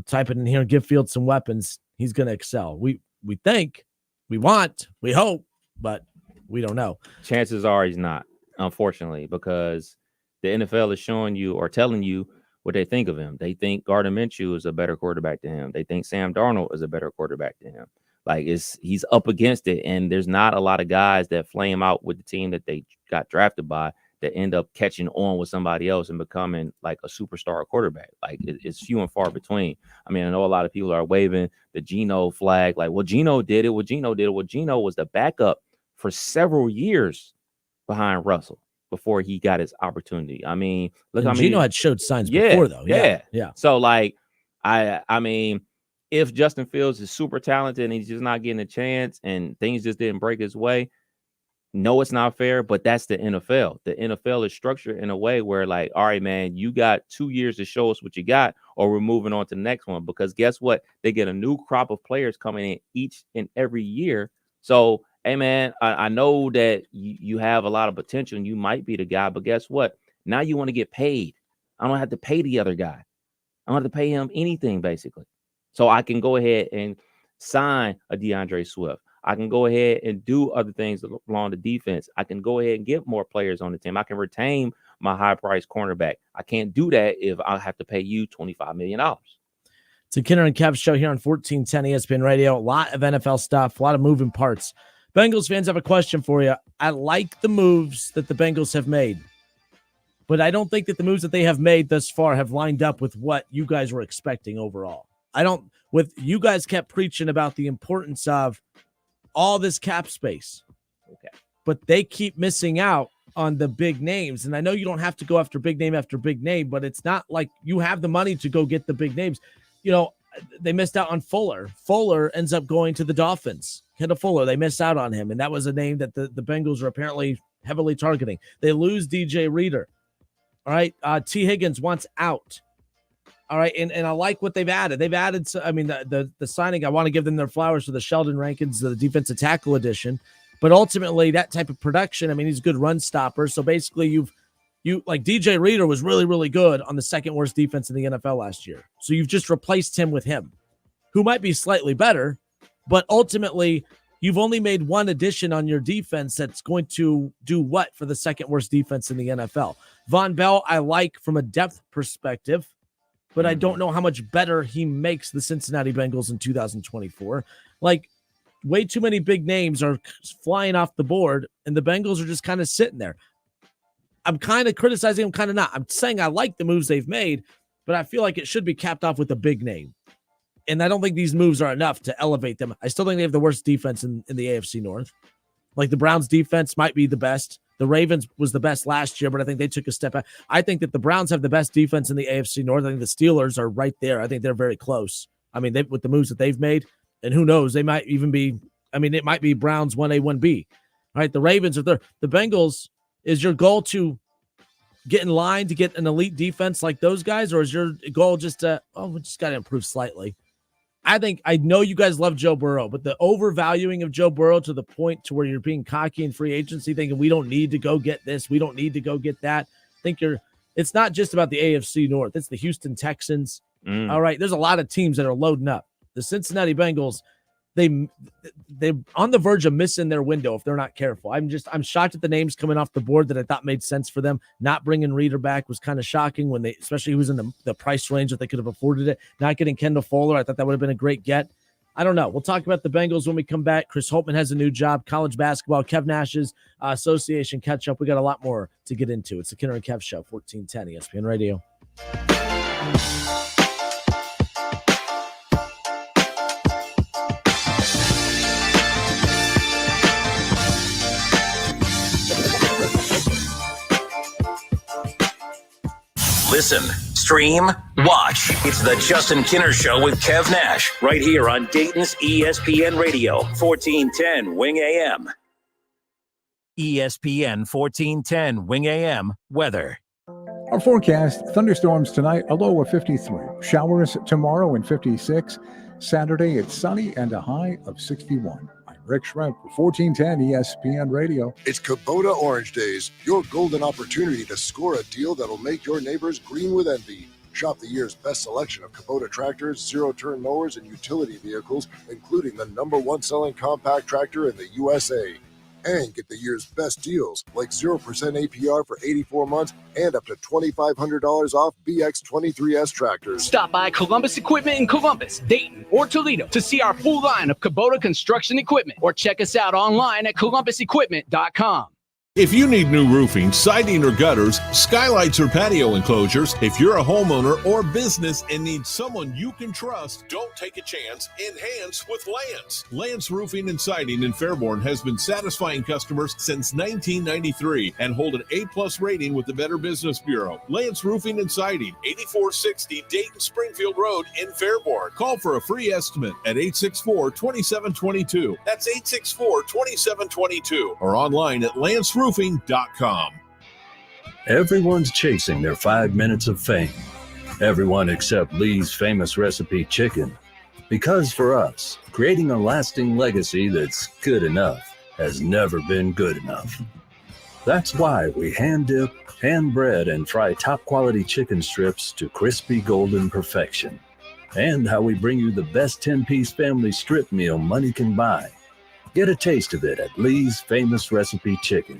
type it in here, give Fields some weapons. He's going to excel. We think, we want, we hope, but we don't know. Chances are he's not, unfortunately, because the NFL is showing you or telling you what they think of him. They think Gardner Minshew is a better quarterback than him. They think Sam Darnold is a better quarterback than him. Like he's up against it, and there's not a lot of guys that flame out with the team that they got drafted by that end up catching on with somebody else and becoming like a superstar quarterback. Like it's few and far between. I mean, I know a lot of people are waving the Geno flag, like, well, Geno did it. Well, Geno did it. Well, Geno was the backup for several years behind Russell before he got his opportunity. I mean, look, Geno had showed signs before, though. Yeah. So, like, I mean, if Justin Fields is super talented and he's just not getting a chance and things just didn't break his way, no, it's not fair, but that's the NFL. The NFL is structured in a way where, like, all right, man, you got 2 years to show us what you got, or we're moving on to the next one. Because guess what? They get a new crop of players coming in each and every year. So, hey, man, I know that you have a lot of potential and you might be the guy, but guess what? Now you want to get paid. I don't have to pay the other guy. I don't have to pay him anything, basically. So I can go ahead and sign a DeAndre Swift. I can go ahead and do other things along the defense. I can go ahead and get more players on the team. I can retain my high-priced cornerback. I can't do that if I have to pay you $25 million. It's a Kinner and Kev show here on 1410 ESPN Radio. A lot of NFL stuff, a lot of moving parts. Bengals fans, have a question for you. I like the moves that the Bengals have made, but I don't think that the moves that they have made thus far have lined up with what you guys were expecting overall. You guys kept preaching about the importance of all this cap space. Okay. But they keep missing out on the big names. And I know you don't have to go after big name, but it's not like you have the money to go get the big names. They missed out on Fuller. Fuller ends up going to the Dolphins. Kendall Fuller, they missed out on him. And that was a name that the Bengals are apparently heavily targeting. They lose DJ Reader. All right. T. Higgins wants out. All right, and I like what they've added. They've added, the signing, I want to give them their flowers for the Sheldon Rankins, the defensive tackle edition. But ultimately, that type of production, I mean, he's a good run stopper. So basically, you like DJ Reader was really, really good on the second worst defense in the NFL last year. So you've just replaced him with him, who might be slightly better. But ultimately, you've only made one addition on your defense that's going to do what for the second worst defense in the NFL. Von Bell, I like from a depth perspective, but I don't know how much better he makes the Cincinnati Bengals in 2024. Like, way too many big names are flying off the board, and the Bengals are just kind of sitting there. I'm kind of criticizing them, kind of not. I'm saying I like the moves they've made, but I feel like it should be capped off with a big name. And I don't think these moves are enough to elevate them. I still think they have the worst defense in the AFC North. Like, the Browns' defense might be the best. The Ravens was the best last year, but I think they took a step back. I think that the Browns have the best defense in the AFC North. I think the Steelers are right there. I think they're very close. I mean, with the moves that they've made, and who knows, they might even be, it might be Browns 1A, 1B. All right, the Ravens are there. The Bengals, is your goal to get in line to get an elite defense like those guys, or is your goal just to, we just got to improve slightly? I know you guys love Joe Burrow, but the overvaluing of Joe Burrow to the point to where you're being cocky in free agency, thinking we don't need to go get this, we don't need to go get that. It's not just about the AFC North. It's the Houston Texans. All right. There's a lot of teams that are loading up. The Cincinnati Bengals, they're on the verge of missing their window if they're not careful. I'm shocked at the names coming off the board that I thought made sense for them. Not bringing Reader back was kind of shocking when especially he was in the price range that they could have afforded it. Not getting Kendall Fuller, I thought that would have been a great get. I don't know. We'll talk about the Bengals when we come back. Chris Holtman has a new job, college basketball, Kev Nash's association catch up. We got a lot more to get into. It's the Kinner and Kev Show, 1410 ESPN Radio. Listen, Stream, watch. It's the Justin Kinner Show with Kev Nash, right here on Dayton's ESPN Radio, 1410 Wing AM. ESPN 1410 Wing AM weather. Our forecast, thunderstorms tonight, a low of 53. Showers tomorrow in 56. Saturday, it's sunny and a high of 61. I'm Rick Shrimp for 1410 ESPN Radio. It's Kubota Orange Days, your golden opportunity to score a deal that'll make your neighbors green with envy. Shop the year's best selection of Kubota tractors, zero-turn mowers, and utility vehicles, including the #1 selling compact tractor in the USA. And get the year's best deals, like 0% APR for 84 months and up to $2,500 off BX23S tractors. Stop by Columbus Equipment in Columbus, Dayton, or Toledo to see our full line of Kubota construction equipment, or check us out online at columbusequipment.com. If you need new roofing, siding, or gutters, skylights, or patio enclosures, if you're a homeowner or business and need someone you can trust, don't take a chance. Enhance with Lance. Lance Roofing and Siding in Fairborn has been satisfying customers since 1993 and hold an A+ rating with the Better Business Bureau. Lance Roofing and Siding, 8460 Dayton Springfield Road in Fairborn. Call for a free estimate at 864-2722. That's 864-2722 or online at lanceroofing.com. Everyone's chasing their 5 minutes of fame. Everyone except Lee's famous recipe chicken. Because for us, creating a lasting legacy that's good enough has never been good enough. That's why we hand dip, hand bread, and fry top quality chicken strips to crispy golden perfection. And how we bring you the best 10-piece family strip meal money can buy. Get a taste of it at Lee's famous recipe chicken.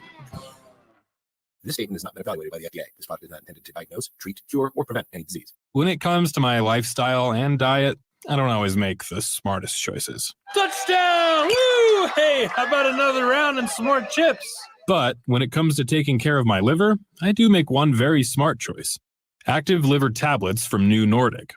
This statement has not been evaluated by the FDA. This product is not intended to diagnose, treat, cure, or prevent any disease. When it comes to my lifestyle and diet, I don't always make the smartest choices. Touchdown! Woo! Hey, how about another round and some more chips? But when it comes to taking care of my liver, I do make one very smart choice. Active liver tablets from New Nordic.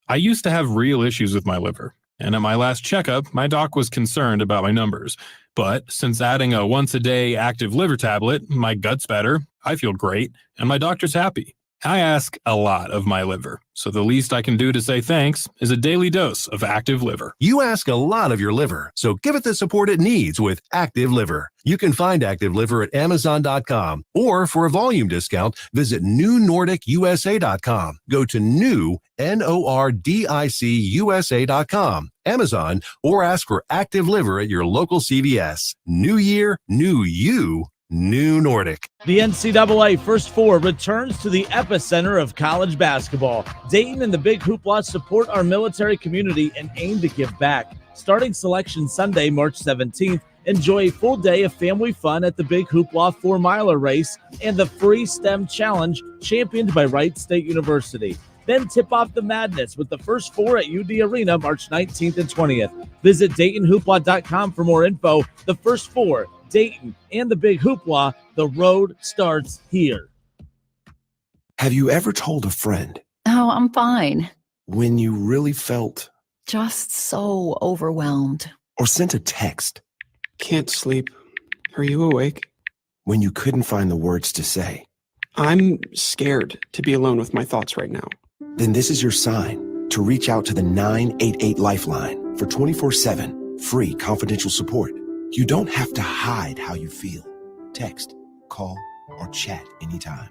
I used to have real issues with my liver, and at my last checkup, my doc was concerned about my numbers. But since adding a once-a-day active liver tablet, my gut's better, I feel great, and my doctor's happy. I ask a lot of my liver, so the least I can do to say thanks is a daily dose of Active Liver. You ask a lot of your liver, so give it the support it needs with Active Liver. You can find Active Liver at Amazon.com, or for a volume discount, visit NewNordicUSA.com. Go to new, NORDICUSA.com, Amazon, or ask for Active Liver at your local CVS. New year, new you. New Nordic. The NCAA First Four returns to the epicenter of college basketball. Dayton and the Big Hoopla support our military community and aim to give back. Starting Selection Sunday, March 17th, enjoy a full day of family fun at the Big Hoopla 4-miler race and the Free STEM Challenge championed by Wright State University. Then tip off the madness with the First Four at UD Arena March 19th and 20th. Visit DaytonHoopla.com for more info. The First Four, Dayton, and the Big Hoopla, the road starts here. Have you ever told a friend? Oh, I'm fine. When you really felt? Just so overwhelmed. Or sent a text? Can't sleep. Are you awake? When you couldn't find the words to say? I'm scared to be alone with my thoughts right now. Then this is your sign to reach out to the 988 Lifeline for 24/7 free confidential support. You don't have to hide how you feel. Text, call, or chat anytime.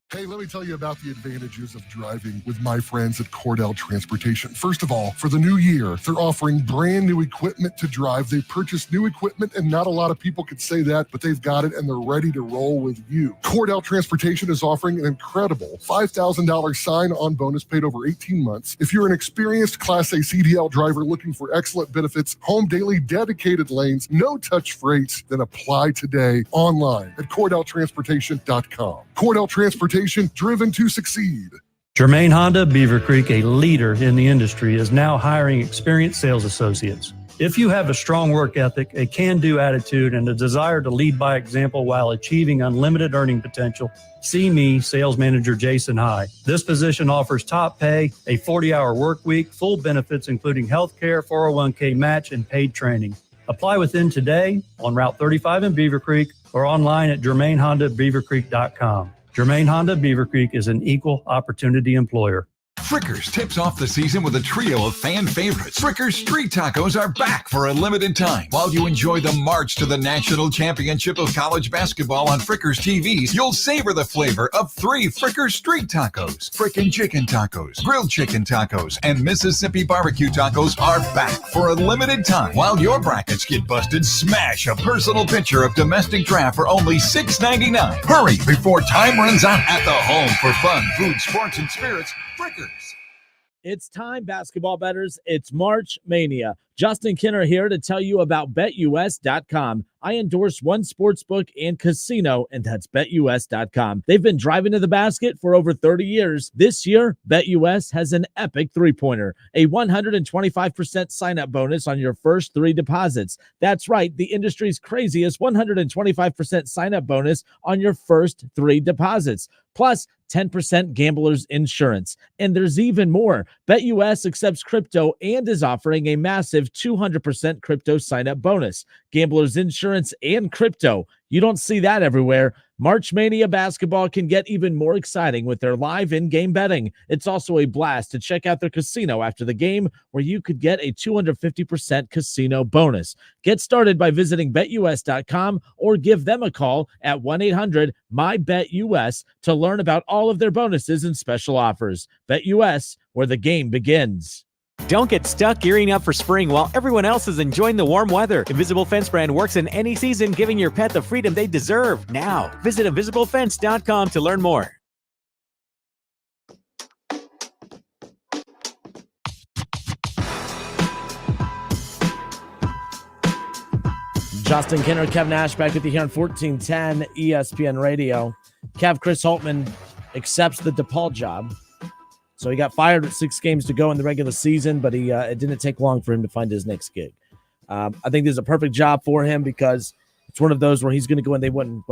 Hey, let me tell you about the advantages of driving with my friends at Cordell Transportation. First of all, for the new year, they're offering brand new equipment to drive. They purchased new equipment, and not a lot of people could say that, but they've got it, and they're ready to roll with you. Cordell Transportation is offering an incredible $5,000 sign-on bonus paid over 18 months. If you're an experienced Class A CDL driver looking for excellent benefits, home daily dedicated lanes, no-touch freights, then apply today online at CordellTransportation.com. Cordell Transportation, driven to succeed. Germain Honda, Beaver Creek, a leader in the industry, is now hiring experienced sales associates. If you have a strong work ethic, a can-do attitude, and a desire to lead by example while achieving unlimited earning potential, see me, Sales Manager Jason High. This position offers top pay, a 40-hour work week, full benefits including health care, 401k match, and paid training. Apply within today on Route 35 in Beaver Creek or online at GermainHondaBeaverCreek.com. Germain Honda Beaver Creek is an equal opportunity employer. Frickers tips off the season with a trio of fan favorites. Frickers Street Tacos are back for a limited time. While you enjoy the march to the national championship of college basketball on Frickers TVs, you'll savor the flavor of 3 Frickers Street Tacos. Frickin' Chicken Tacos, Grilled Chicken Tacos, and Mississippi Barbecue Tacos are back for a limited time. While your brackets get busted, smash a personal picture of domestic draft for only $6.99. Hurry before time runs out at the home for fun, food, sports, and spirits. Frickers. It's time, basketball bettors. It's March Mania. Justin Kinner here to tell you about BetUS.com. I endorse one sportsbook and casino, and that's BetUS.com. They've been driving to the basket for over 30 years. This year, BetUS has an epic three-pointer, a 125% sign-up bonus on your first 3 deposits. That's right, the industry's craziest 125% sign-up bonus on your first 3 deposits. Plus, 10% gambler's insurance. And there's even more. BetUS accepts crypto and is offering a massive 200% crypto sign-up bonus. Gambler's insurance and crypto. You don't see that everywhere. March Mania basketball can get even more exciting with their live in-game betting. It's also a blast to check out their casino after the game, where you could get a 250% casino bonus. Get started by visiting BetUS.com or give them a call at 1-800-MyBetUS to learn about all of their bonuses and special offers. BetUS, where the game begins. Don't get stuck gearing up for spring while everyone else is enjoying the warm weather. Invisible Fence brand works in any season, giving your pet the freedom they deserve. Now, visit invisiblefence.com to learn more. Justin Kinner, Kev Nash back with you here on 1410 ESPN Radio. Kev, Chris Holtmann accepts the DePaul job. So he got fired with 6 games to go in the regular season, but it didn't take long for him to find his next gig. I think this is a perfect job for him because it's one of those where he's going to go in. They won,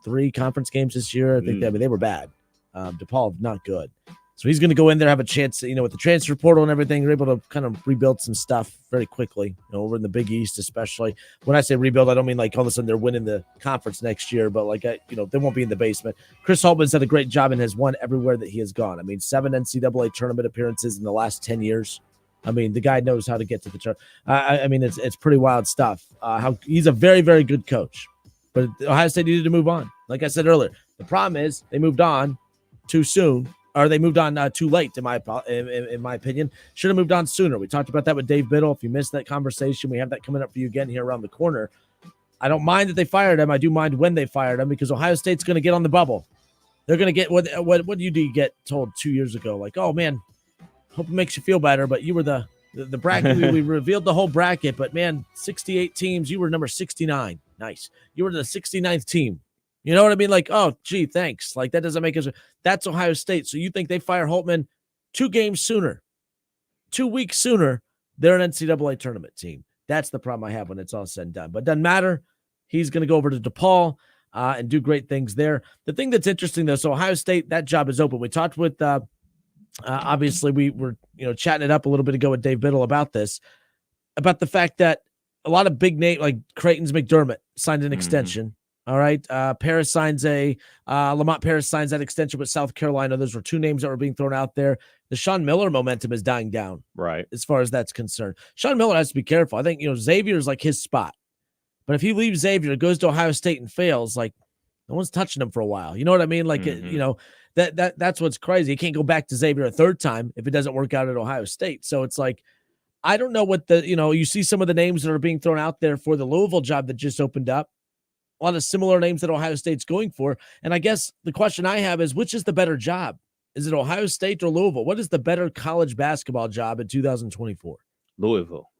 3 conference games this year? I think they were bad. DePaul, not good. So he's going to go in there, have a chance, with the transfer portal and everything, you're able to kind of rebuild some stuff very quickly, over in the Big East especially. When I say rebuild, I don't mean all of a sudden they're winning the conference next year, but they won't be in the basement. Chris Holtmann's done a great job and has won everywhere that he has gone. 7 NCAA tournament appearances in the last 10 years. The guy knows how to get to the tournament. It's pretty wild stuff. How he's a very, very good coach. But Ohio State needed to move on. Like I said earlier, the problem is they moved on too soon. Or they moved on too late, in my opinion. Should have moved on sooner. We talked about that with Dave Biddle. If you missed that conversation, we have that coming up for you again here around the corner. I don't mind that they fired him. I do mind when they fired him because Ohio State's going to get on the bubble. They're going to get what do you get told 2 years ago? Oh, man, hope it makes you feel better, but you were the bracket. we revealed the whole bracket, but, man, 68 teams. You were number 69. Nice. You were the 69th team. You know what I mean? Oh, gee, thanks. That doesn't make us. That's Ohio State. So you think they fire Holtmann 2 games sooner, 2 weeks sooner? They're an NCAA tournament team. That's the problem I have when it's all said and done. But it doesn't matter. He's going to go over to DePaul and do great things there. The thing that's interesting, though, so Ohio State, that job is open. We talked with, obviously, we were chatting it up a little bit ago with Dave Biddle about this, about the fact that a lot of big name like Creighton's McDermott signed an extension. All right. Paris signs Lamont Paris signs that extension with South Carolina. Those were 2 names that were being thrown out there. The Sean Miller momentum is dying down. Right. As far as that's concerned. Sean Miller has to be careful. I think, Xavier's his spot. But if he leaves Xavier, goes to Ohio State and fails, no one's touching him for a while. You know what I mean? That's what's crazy. He can't go back to Xavier a 3rd time if it doesn't work out at Ohio State. So it's I don't know what you see some of the names that are being thrown out there for the Louisville job that just opened up. A lot of similar names that Ohio State's going for. And I guess the question I have is, which is the better job? Is it Ohio State or Louisville? What is the better college basketball job in 2024? Louisville.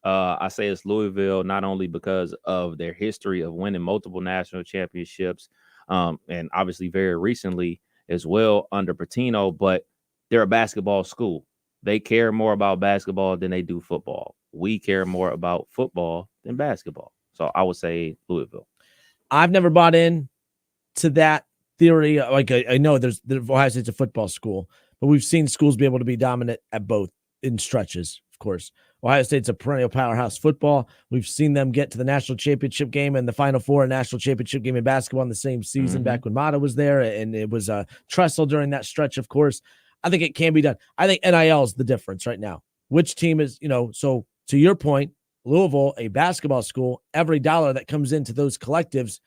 I say it's Louisville, not only because of their history of winning multiple national championships, and obviously very recently as well under Pitino, but they're a basketball school. They care more about basketball than they do football. We care more about football than basketball. So I would say Louisville. I've never bought in to that theory. I know Ohio State's a football school, but we've seen schools be able to be dominant at both in stretches, of course. Ohio State's a perennial powerhouse football. We've seen them get to the national championship game and the Final Four and national championship game in basketball in the same season back when Mata was there, and it was Tressel during that stretch, of course. I think it can be done. I think NIL is the difference right now. Which team is, so to your point, Louisville, a basketball school, every dollar that comes into those collectives,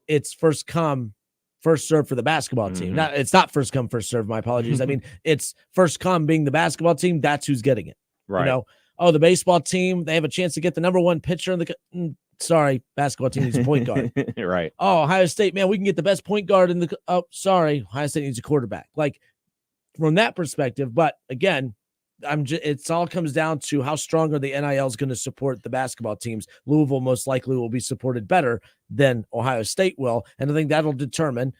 it's first come, first serve for the basketball team. It's not first come, first serve. My apologies. I mean, it's first come being the basketball team. That's who's getting it. Right. The baseball team, they have a chance to get the number one pitcher in the. Sorry, basketball team needs a point guard. Right. Oh, Ohio State, man, we can get the best point guard in the. Oh, sorry, Ohio State needs a quarterback. Like from that perspective, but again, it's all comes down to how strong are the NIL is going to support the basketball teams. Louisville most likely will be supported better than Ohio State will, and I think that'll determine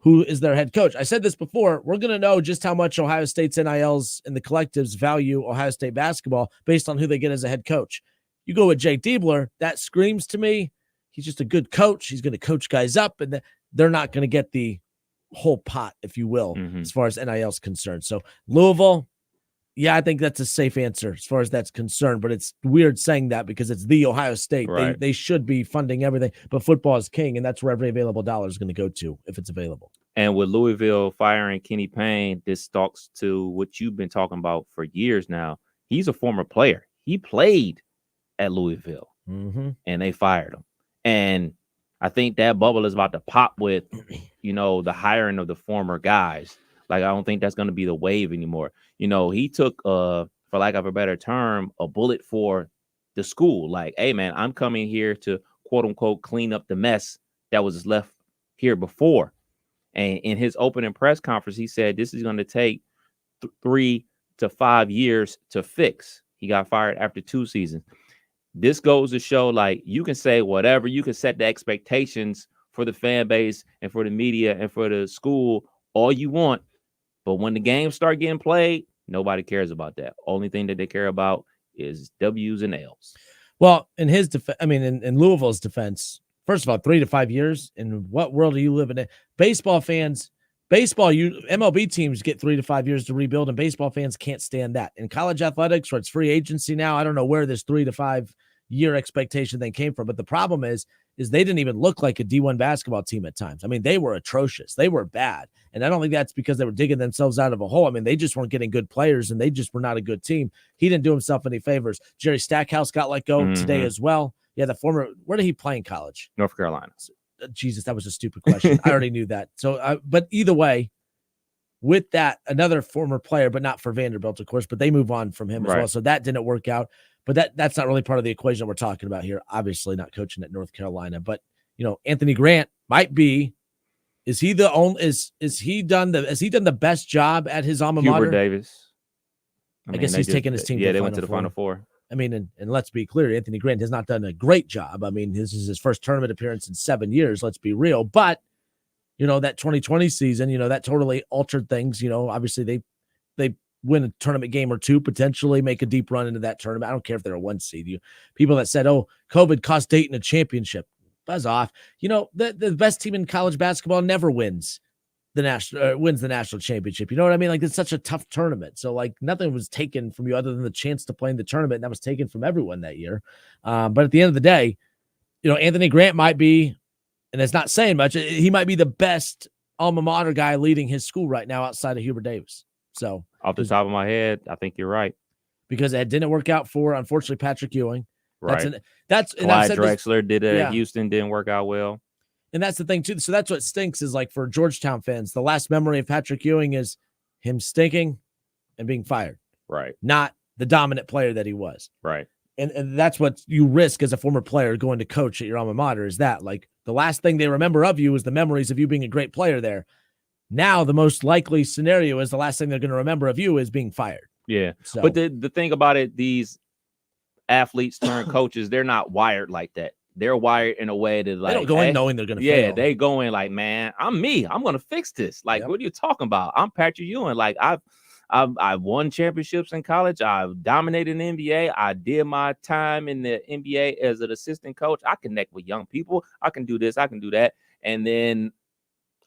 who is their head coach. I said this before. We're going to know just how much Ohio State's NILs and the collectives value Ohio State basketball based on who they get as a head coach. You go with Jay Diebler, that screams to me he's just a good coach. He's going to coach guys up, and they're not going to get the whole pot, if you will, as far as NIL is concerned. So Louisville, yeah, I think that's a safe answer as far as that's concerned, but it's weird saying that because it's the Ohio State. Right. They should be funding everything, but football is king, and that's where every available dollar is going to go to if it's available. And with Louisville firing Kenny Payne, this talks to what you've been talking about for years now. He's a former player. He played at Louisville, and they fired him. And I think that bubble is about to pop with, the hiring of the former guys. Like, I don't think that's going to be the wave anymore. He took, for lack of a better term, a bullet for the school. Like, hey, man, I'm coming here to, quote unquote, clean up the mess that was left here before. And in his opening press conference, he said this is going to take 3 to 5 years to fix. He got fired after 2 seasons. This goes to show, like, you can say whatever. You can set the expectations for the fan base and for the media and for the school all you want. But when the games start getting played, nobody cares about that. Only thing that they care about is W's and L's. Well, in his defense, in Louisville's defense, first of all, 3 to 5 years. In what world are you living in? Baseball fans, MLB teams get 3 to 5 years to rebuild, and baseball fans can't stand that. In college athletics, where it's free agency now, I don't know where this 3 to 5 year expectation thing came from. But the problem is they didn't even look like a D1 basketball team at times. I mean, they were atrocious. They were bad. And I don't think that's because they were digging themselves out of a hole. I mean, they just weren't getting good players, and they just were not a good team. He didn't do himself any favors. Jerry Stackhouse got let go today as well. Yeah, where did he play in college? North Carolina. Jesus, that was a stupid question. I already knew that. So, but either way, with that, another former player, but not for Vanderbilt, of course, but they move on from him as well. So that didn't work out. But that's not really part of the equation we're talking about here. Obviously not coaching at North Carolina, but Anthony Grant might be. Is he the only? Has he done the best job at his alma mater? Hubert Davis. I guess he's taken his team. Yeah, they went to the Final Four. I mean, and let's be clear, Anthony Grant has not done a great job. I mean, this is his first tournament appearance in 7 years. Let's be real. But that 2020 season, that totally altered things. Obviously they win a tournament game or two, potentially make a deep run into that tournament. I don't care if they're a 1 seed. People that said, "Oh, COVID cost Dayton a championship," buzz off. The best team in college basketball never wins the national championship. You know what I mean? Like, it's such a tough tournament. So, like, nothing was taken from you other than the chance to play in the tournament. And that was taken from everyone that year. But at the end of the day, Anthony Grant might be, and it's not saying much, he might be the best alma mater guy leading his school right now outside of Hubert Davis. So, off the top of my head, I think you're right. Because it didn't work out for, unfortunately, Patrick Ewing. Right. That's Clyde Drexler did it at Houston, didn't work out well. And that's the thing, too. So that's what stinks is, like, for Georgetown fans, the last memory of Patrick Ewing is him stinking and being fired. Right. Not the dominant player that he was. Right. And that's what you risk as a former player going to coach at your alma mater is that, like, the last thing they remember of you is the memories of you being a great player there. Now, the most likely scenario is the last thing they're going to remember of you is being fired. Yeah. So. But the thing about it, these athletes turned coaches, they're not wired like that. They're wired in a way that, like, they don't go in knowing they're going to fail. Yeah, they go in like, man, I'm me. I'm going to fix this. Like, what are you talking about? I'm Patrick Ewing. Like, I've won championships in college. I've dominated in the NBA. I did my time in the NBA as an assistant coach. I connect with young people. I can do this. I can do that. And then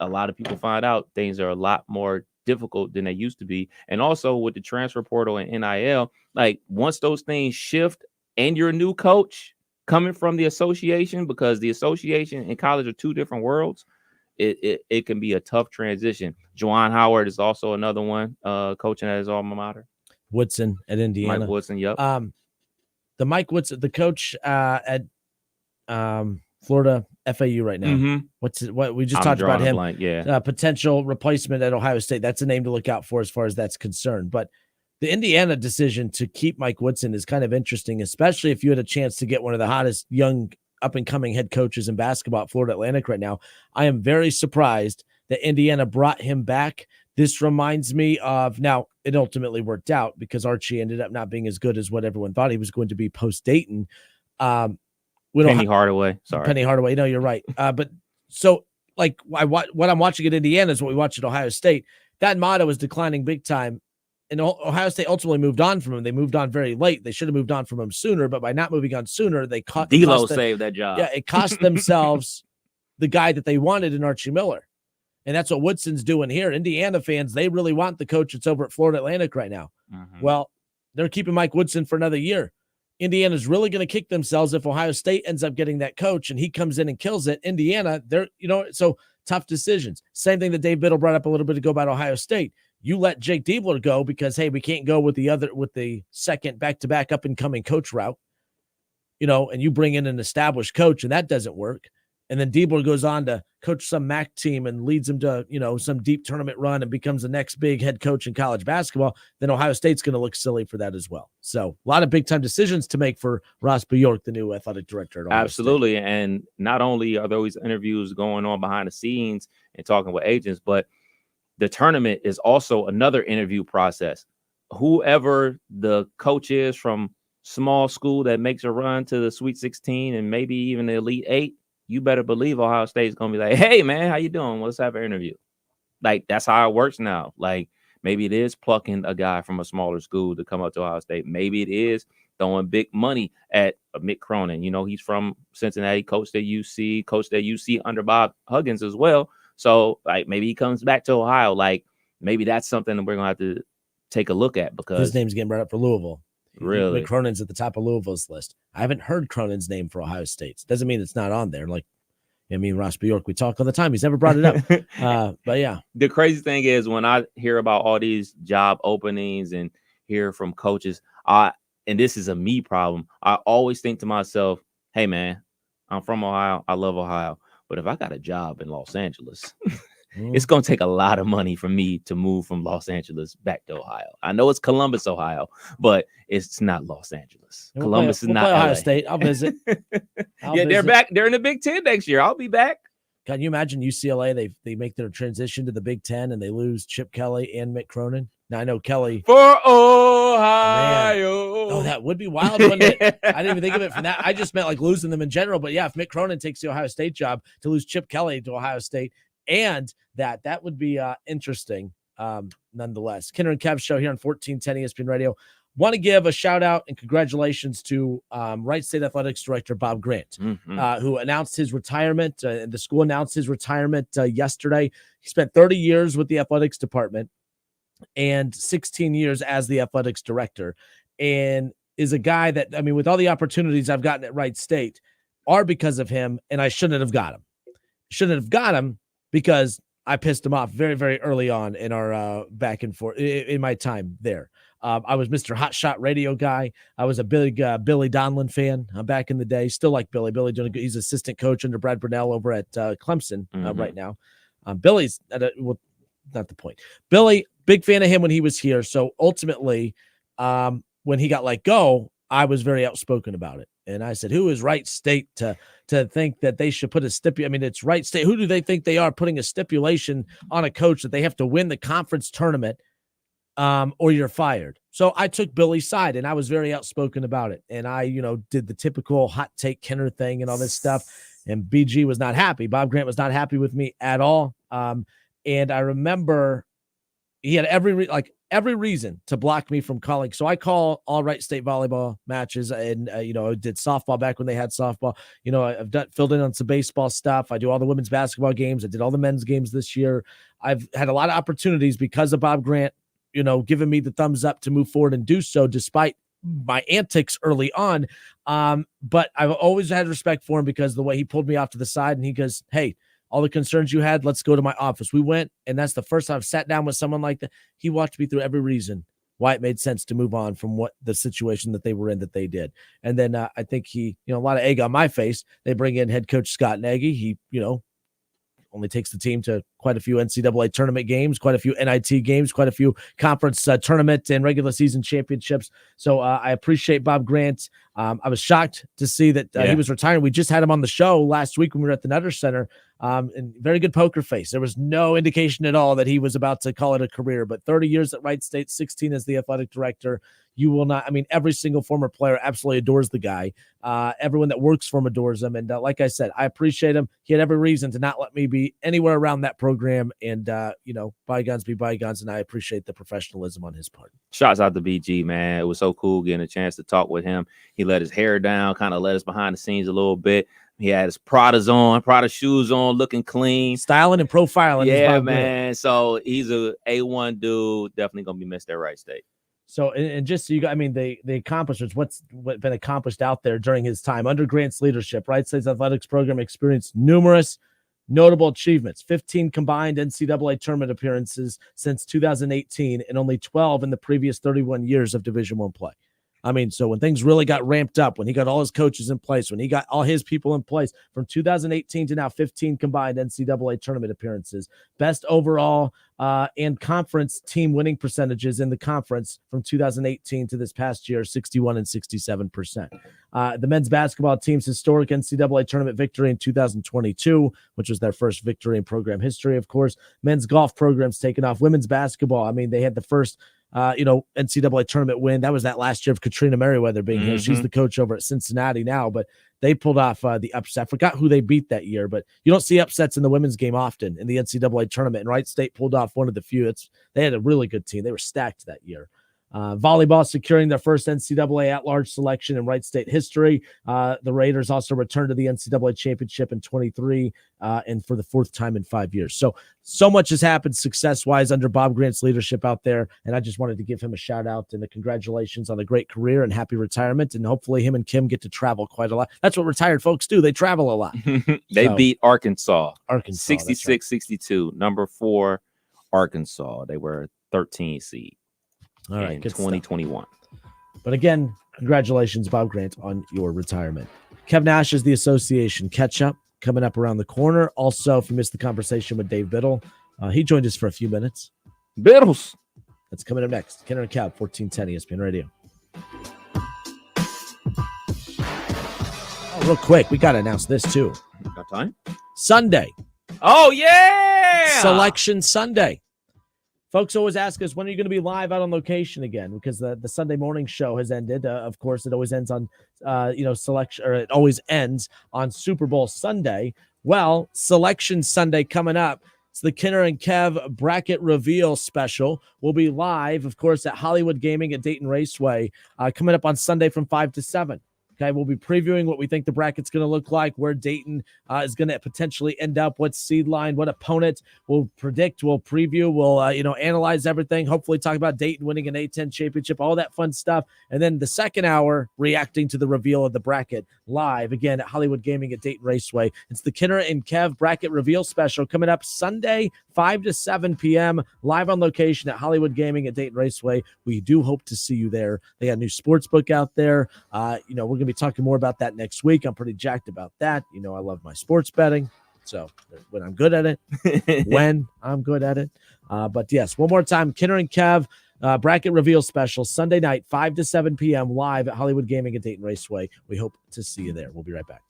a lot of people find out things are a lot more difficult than they used to be. And also with the transfer portal and NIL, like once those things shift and you're a new coach coming from the association, because the association and college are two different worlds, it can be a tough transition. Juwan Howard is also another one coaching at his alma mater. Woodson at Indiana. Mike Woodson, yep. The Mike Woodson, the coach at Florida FAU right now. What we just talked about him. Potential replacement at Ohio State. That's a name to look out for as far as that's concerned. But the Indiana decision to keep Mike Woodson is kind of interesting, especially if you had a chance to get one of the hottest young up-and-coming head coaches in basketball at Florida Atlantic right now. I am very surprised that Indiana brought him back. This reminds me of, now it ultimately worked out because Archie ended up not being as good as what everyone thought he was going to be post-Dayton. Penny Hardaway. Sorry. Penny Hardaway. No, you're right. But so like what I'm watching at Indiana is what we watch at Ohio State. That motto is declining big time. And Ohio State ultimately moved on from him. They moved on very late. They should have moved on from him sooner, but by not moving on sooner, they D'Lo saved that job. Yeah, it cost themselves the guy that they wanted in Archie Miller. And that's what Woodson's doing here. Indiana fans, they really want the coach that's over at Florida Atlantic right now. Well, they're keeping Mike Woodson for another year. Indiana's really going to kick themselves if Ohio State ends up getting that coach and he comes in and kills it. Indiana, they're, so tough decisions. Same thing that Dave Biddle brought up a little bit ago about Ohio State. You let Jake Diebler go because, hey, we can't go with the second back-to-back up-and-coming coach route, and you bring in an established coach and that doesn't work. And then Diebler goes on to coach some MAC team and leads them to, some deep tournament run and becomes the next big head coach in college basketball. Then Ohio State's going to look silly for that as well. So a lot of big-time decisions to make for Ross Bjork, the new athletic director at Ohio Absolutely. State. And not only are those interviews going on behind the scenes and talking with agents, but the tournament is also another interview process. Whoever the coach is from small school that makes a run to the Sweet 16 and maybe even the Elite 8, you better believe Ohio State's going to be like, hey, man, how you doing? Let's have an interview. Like, that's how it works now. Like, maybe it is plucking a guy from a smaller school to come up to Ohio State. Maybe it is throwing big money at Mick Cronin. He's from Cincinnati, coached at UC under Bob Huggins as well. So, like, maybe he comes back to Ohio. Like, maybe that's something that we're going to have to take a look at because his name's getting brought up for Louisville. Really? Mick Cronin's at the top of Louisville's list. I haven't heard Cronin's name for Ohio State. Doesn't mean it's not on there. Like, Ross Bjork, we talk all the time. He's never brought it up. But yeah. The crazy thing is when I hear about all these job openings and hear from coaches, and this is a me problem, I always think to myself, hey, man, I'm from Ohio. I love Ohio. But if I got a job in Los Angeles, it's going to take a lot of money for me to move from Los Angeles back to Ohio. I know it's Columbus, Ohio, but it's not Los Angeles. Columbus is not Ohio LA. State. I'll visit. They're back. They're in the Big Ten next year. I'll be back. Can you imagine UCLA? They make their transition to the Big Ten and they lose Chip Kelly and Mick Cronin. Now I know Kelly for Ohio. Oh, that would be wild, wouldn't it? I didn't even think of it from that. I just meant like losing them in general. But yeah, if Mick Cronin takes the Ohio State job, to lose Chip Kelly to Ohio State, and that would be interesting. Nonetheless, Kinner and Kev show here on 1410 ESPN Radio. Want to give a shout out and congratulations to Wright State Athletics Director Bob Grant, who announced his retirement. The school announced his retirement yesterday. He spent 30 years with the athletics department and 16 years as the athletics director, and is a guy that, with all the opportunities I've gotten at Wright State are because of him, and I shouldn't have got him. Shouldn't have got him because I pissed him off very, very early on in our back and forth in my time there. I was Mr. Hot Shot Radio guy. I was a big Billy Donlin fan back in the day. Still like Billy. Billy doing good. He's assistant coach under Brad Brunell over at Clemson right now. Billy's not the point. Billy, big fan of him when he was here. So ultimately, when he got let go, I was very outspoken about it. And I said, who is Wright State to think that they should put a stipulation? It's Wright State. Who do they think they are putting a stipulation on a coach that they have to win the conference tournament or you're fired? So I took Billy's side and I was very outspoken about it. And I, did the typical hot take Kenner thing and all this stuff. And BG was not happy. Bob Grant was not happy with me at all. And I remember he had every reason to block me from calling. So I call all Wright State volleyball matches, and I did softball back when they had softball. I've filled in on some baseball stuff. I do all the women's basketball games. I did all the men's games this year. I've had a lot of opportunities because of Bob Grant, giving me the thumbs up to move forward and do so, despite my antics early on. But I've always had respect for him because the way he pulled me off to the side and he goes, "Hey, all the concerns you had, let's go to my office." We went, and that's the first time I've sat down with someone like that. He walked me through every reason why it made sense to move on from what the situation that they were in that they did. And then I think he, a lot of egg on my face. They bring in head coach Scott Nagy. He, only takes the team to quite a few NCAA tournament games, quite a few NIT games, quite a few conference tournament and regular season championships. So I appreciate Bob Grant. I was shocked to see that he was retiring. We just had him on the show last week when we were at the Nutter Center. And very good poker face. There was no indication at all that he was about to call it a career, but 30 years at Wright State, 16 as the athletic director. You will not, every single former player absolutely adores the guy. Everyone that works for him adores him. And like I said, I appreciate him. He had every reason to not let me be anywhere around that program. And, bygones be bygones. And I appreciate the professionalism on his part. Shouts out to BG, man. It was so cool getting a chance to talk with him. He let his hair down, kind of let us behind the scenes a little bit. He had his Prada shoes on, looking clean. Styling and profiling. Yeah, man. So he's a A1 dude. Definitely going to be missed at Wright State. So, and just so you got, the accomplishments, what's been accomplished out there during his time under Grant's leadership, Wright State's athletics program experienced numerous notable achievements, 15 combined NCAA tournament appearances since 2018 and only 12 in the previous 31 years of Division I play. So when things really got ramped up, when he got all his coaches in place, when he got all his people in place, from 2018 to now, 15 combined NCAA tournament appearances, best overall and conference team winning percentages in the conference from 2018 to this past year, 61 and 67%. The men's basketball team's historic NCAA tournament victory in 2022, which was their first victory in program history, of course. Men's golf program's taken off. Women's basketball, they had the first NCAA tournament win. That was that last year of Katrina Merriweather being here. She's the coach over at Cincinnati now, but they pulled off the upset. I forgot who they beat that year, but you don't see upsets in the women's game often in the NCAA tournament. And Wright State pulled off one of the few. They had a really good team. They were stacked that year. Volleyball securing their first NCAA at-large selection in Wright State history. The Raiders also returned to the NCAA championship in 23 and for the fourth time in 5 years. So much has happened success-wise under Bob Grant's leadership out there, and I just wanted to give him a shout-out and a congratulations on a great career and happy retirement, and hopefully him and Kim get to travel quite a lot. That's what retired folks do. They travel a lot. They beat Arkansas 66-62, right. Number 4 Arkansas. They were 13 seed. All right, in 2021. But again, congratulations, Bob Grant, on your retirement. Kev Nash is the association catch-up coming up around the corner. Also, if you missed the conversation with Dave Biddle, he joined us for a few minutes. Biddles. That's coming up next. Kenner and Kev, 1410 ESPN Radio. Oh, real quick, we got to announce this too. Got time? Sunday. Oh, yeah! Selection Sunday. Folks always ask us, when are you going to be live out on location again? Because the Sunday morning show has ended. Of course, it always ends on, selection, or it always ends on Super Bowl Sunday. Well, Selection Sunday coming up. It's the Kenner and Kev bracket reveal special. We'll be live, of course, at Hollywood Gaming at Dayton Raceway, coming up on Sunday from 5 to 7. Okay, we'll be previewing what we think the bracket's going to look like, where Dayton is going to potentially end up, what seed line, what opponent. We'll predict, we'll preview, we'll analyze everything, hopefully talk about Dayton winning an A10 championship, all that fun stuff. And then the second hour, reacting to the reveal of the bracket live, again, at Hollywood Gaming at Dayton Raceway. It's the Kenner and Kev bracket reveal special coming up Sunday, 5 to 7 p.m., live on location at Hollywood Gaming at Dayton Raceway. We do hope to see you there. They got a new sports book out there. We're going to be talking more about that next week. I'm pretty jacked about that. I love my sports betting. So when I'm good at it, but yes, one more time, Kenner and Kev bracket reveal special Sunday night, 5 to 7 p.m. live at Hollywood Gaming at Dayton Raceway. We hope to see you there. We'll be right back.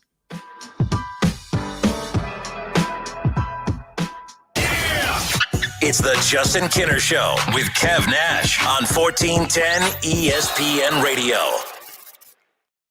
It's the Justin Kinner Show with Kev Nash on 1410 ESPN Radio.